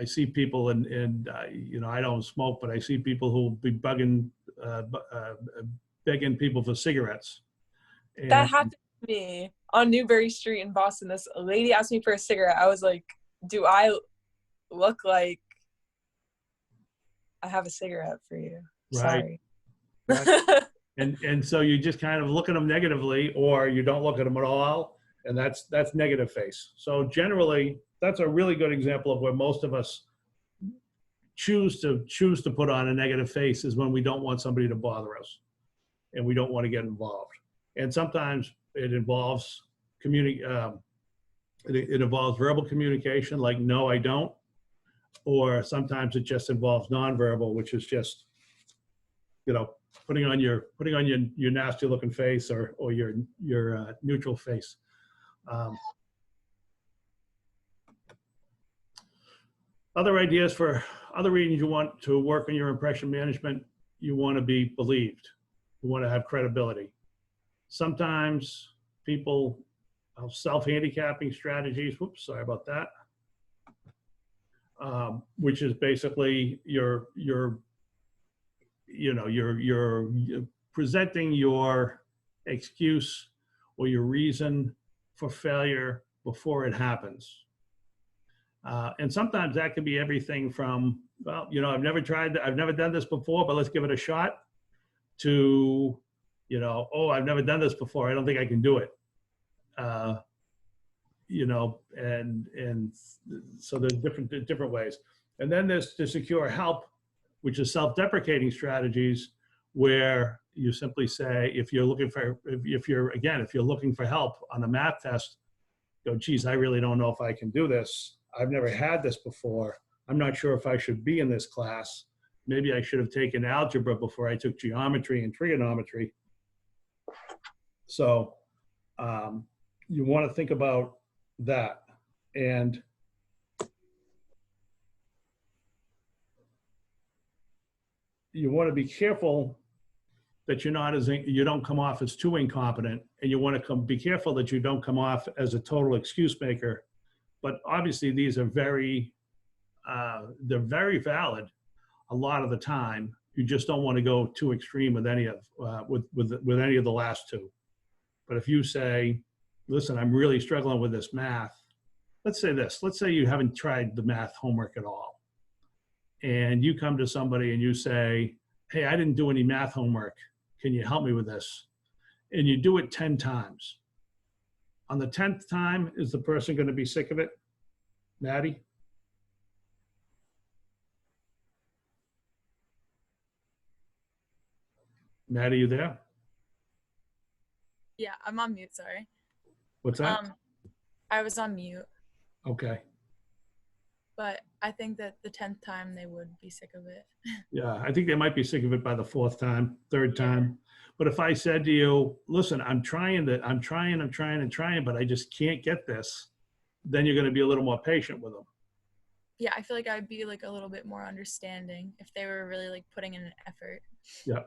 see people, and I don't smoke, but I see people who will be begging people for cigarettes. And that happened to me on Newbury Street in Boston. This lady asked me for a cigarette. I was like, do I look like I have a cigarette for you? Right. Sorry. Right. And so you just kind of look at them negatively, or you don't look at them at all, and that's negative face. So generally, that's a really good example of where most of us choose to put on a negative face, is when we don't want somebody to bother us and we don't want to get involved. And sometimes it involves it involves verbal communication, like "no, I don't," or sometimes it just involves nonverbal, which is just putting on your nasty looking face or your neutral face. Other ideas for other reasons you want to work on your impression management: you want to be believed, you want to have credibility. Sometimes people have self-handicapping strategies. Whoops, sorry about that. Which is basically you're presenting your excuse or your reason for failure before it happens. And sometimes that could be everything from, well, I've never done this before, but let's give it a shot, to, oh, I've never done this before, I don't think I can do it. And so there's different ways. And then there's to secure help, which is self-deprecating strategies, where you simply say, if you're looking for help on a math test, go, geez, I really don't know if I can do this. I've never had this before. I'm not sure if I should be in this class. Maybe I should have taken algebra before I took geometry and trigonometry. So You want to think about that. And you want to be careful that you don't come off as too incompetent, and you want to be careful that you don't come off as a total excuse maker. But obviously these are they're very valid a lot of the time. You just don't want to go too extreme with any of with any of the last two. But if you say, listen, I'm really struggling with this math. Let's say you haven't tried the math homework at all. And you come to somebody and you say, hey, I didn't do any math homework. Can you help me with this? And you do it 10 times. On the 10th time, is the person going to be sick of it? Maddie? Maddie, you there? Yeah, I'm on mute, sorry. What's that? I was on mute, Okay. but I think that the 10th time they would be sick of it. Yeah, I think they might be sick of it by the 4th time, 3rd time. But if I said to you, listen, I'm trying, but I just can't get this, then you're going to be a little more patient with them. Yeah, I feel like I'd be like a little bit more understanding if they were really like putting in an effort. Yeah.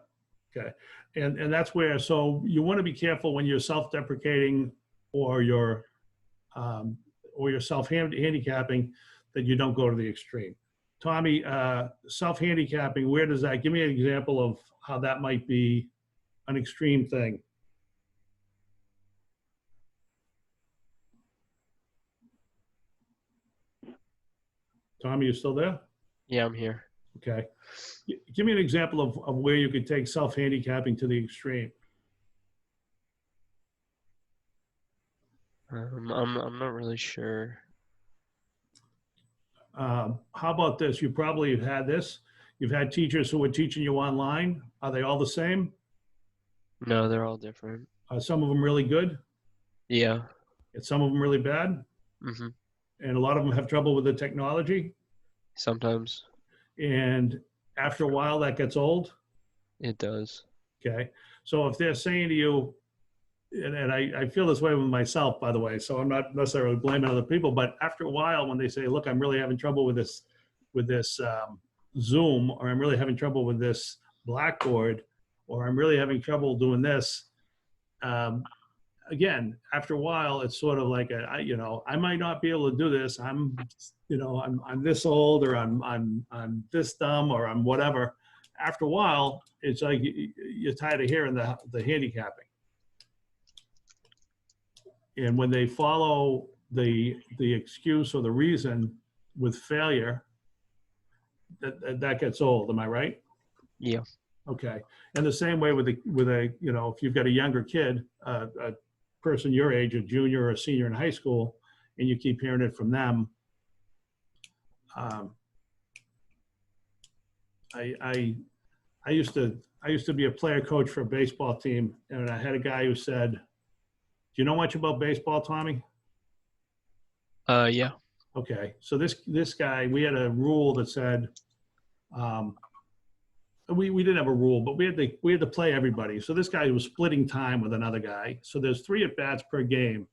Okay. And that's where, so you want to be careful when you're self-deprecating or you're self-handicapping, that you don't go to the extreme. Tommy, self-handicapping, where does that, give me an example of how that might be an extreme thing. Tommy, you still there? Yeah, I'm here. Okay. Give me an example of where you could take self-handicapping to the extreme. I'm not really sure. How about this? You probably have had this. You've had teachers who were teaching you online. Are they all the same? No, they're all different. Are some of them really good? Yeah. And some of them really bad? Mm-hmm. And a lot of them have trouble with the technology? Sometimes. And after a while, that gets old? It does. Okay. So if they're saying to you, and I feel this way with myself, by the way, so I'm not necessarily blaming other people, but after a while, when they say, look, I'm really having trouble with this Zoom, or I'm really having trouble with this Blackboard, or I'm really having trouble doing this, again, after a while, it's sort of like, I might not be able to do this. I'm this old, or I'm this dumb, or I'm whatever. After a while, it's like you're tired of hearing the handicapping. And when they follow the excuse or the reason with failure, that gets old. Am I right? Yeah. Okay. And the same way with if you've got a younger kid, a person your age, a junior or a senior in high school, and you keep hearing it from them. I used to be a player coach for a baseball team, and I had a guy who said, do you know much about baseball, Tommy? Yeah. Okay. So this guy, we had a rule that said, we didn't have a rule, but we had to play everybody. So this guy was splitting time with another guy. So there's 3 at-bats per game.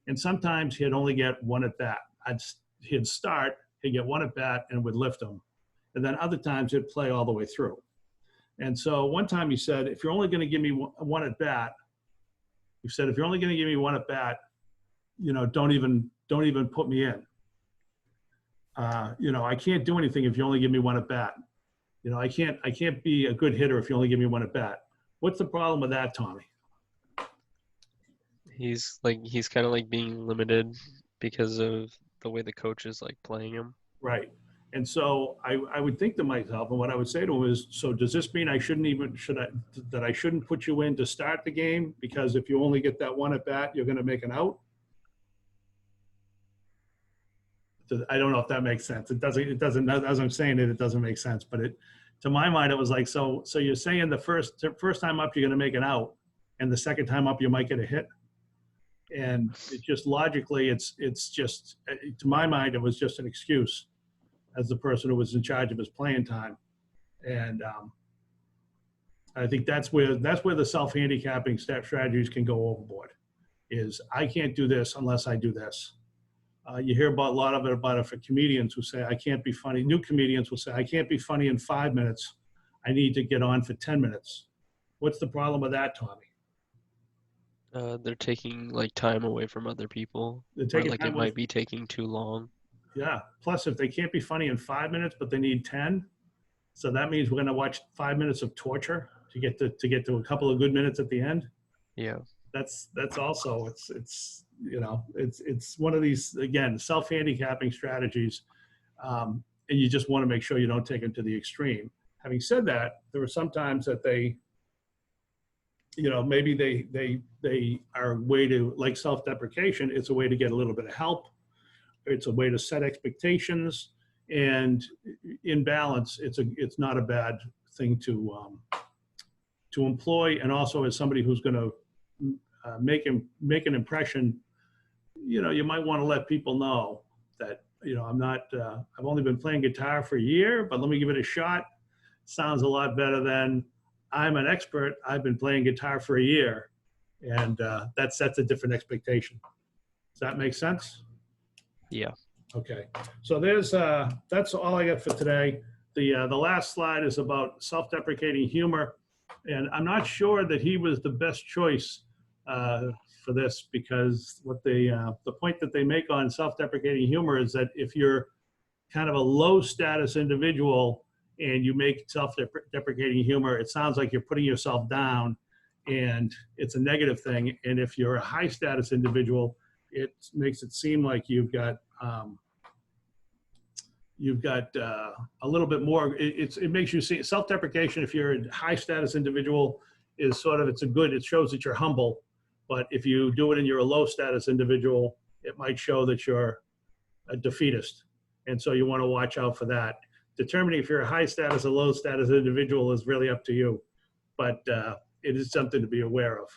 And sometimes he'd only get 1 at-bat. He'd start, he'd get 1 at-bat and would lift him. And then other times he'd play all the way through. And so one time he said, if you're only going to give me 1 at-bat, he said, if you're only going to give me 1 at-bat, don't even put me in. I can't do anything if you only give me 1 at-bat. I can't be a good hitter if you only give me 1 at-bat. What's the problem with that, Tommy? He's kind of like being limited because of the way the coach is like playing him. Right. And so I would think to myself, and what I would say to him is, so does this mean I shouldn't put you in to start the game, because if you only get that 1 at-bat, you're going to make an out? I don't know if that makes sense. It doesn't, as I'm saying it doesn't make sense, but to my mind, it was like, so you're saying the first time up, you're going to make an out, and the second time up, you might get a hit. And it just logically, it's just, to my mind, it was just an excuse as the person who was in charge of his playing time. And I think that's where the self-handicapping strategies can go overboard. is I can't do this unless I do this. You hear about a lot of it about it for comedians who say, I can't be funny. New comedians will say, I can't be funny in 5 minutes. I need to get on for 10 minutes. What's the problem with that, Tommy? They're taking like time away from other people. They're Or taking like time it away might be taking too long. Yeah. Plus, if they can't be funny in 5 minutes, but they need 10, so that means we're going to watch 5 minutes of torture to get to a couple of good minutes at the end. Yeah. That's also it's one of these, again, self-handicapping strategies, and you just want to make sure you don't take them to the extreme. Having said that, there are some times that they, maybe they are a way to, like self-deprecation, it's a way to get a little bit of help. It's a way to set expectations, and in balance, it's not a bad thing to employ. And also, as somebody who's going to make an impression, you might want to let people know that I'm not. I've only been playing guitar for a year, but let me give it a shot. Sounds a lot better than I'm an expert. I've been playing guitar for a year, and that sets a different expectation. Does that make sense? Yeah. Okay, so that's all I got for today. The last slide is about self-deprecating humor, and I'm not sure that he was the best choice for this, because what the point that they make on self-deprecating humor is that if you're kind of a low status individual and you make self-deprecating humor, it sounds like you're putting yourself down, and it's a negative thing. And if you're a high status individual, it makes it seem like you've got a little bit more. It makes you see self-deprecation. If you're a high status individual, is sort of, it shows that you're humble. But if you do it and you're a low status individual, it might show that you're a defeatist. And so you want to watch out for that. Determining if you're a high status or low status individual is really up to you, but it is something to be aware of.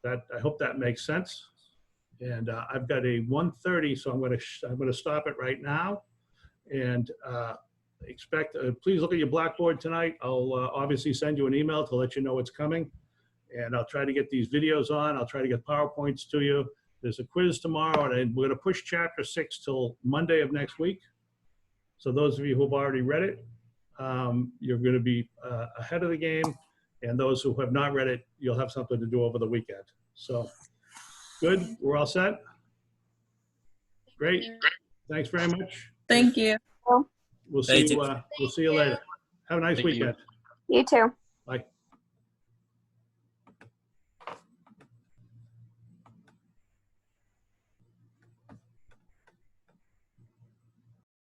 I hope that makes sense. And I've got a 1:30, so I'm going to stop it right now. And please look at your Blackboard tonight. I'll obviously send you an email to let you know it's coming. And I'll try to get these videos on. I'll try to get PowerPoints to you. There's a quiz tomorrow, and we're going to push Chapter 6 till Monday of next week. So those of you who've already read it, you're going to be ahead of the game. And those who have not read it, you'll have something to do over the weekend. So good. We're all set? Great. Thanks very much. Thank you. We'll see you later. Have a nice weekend. You too.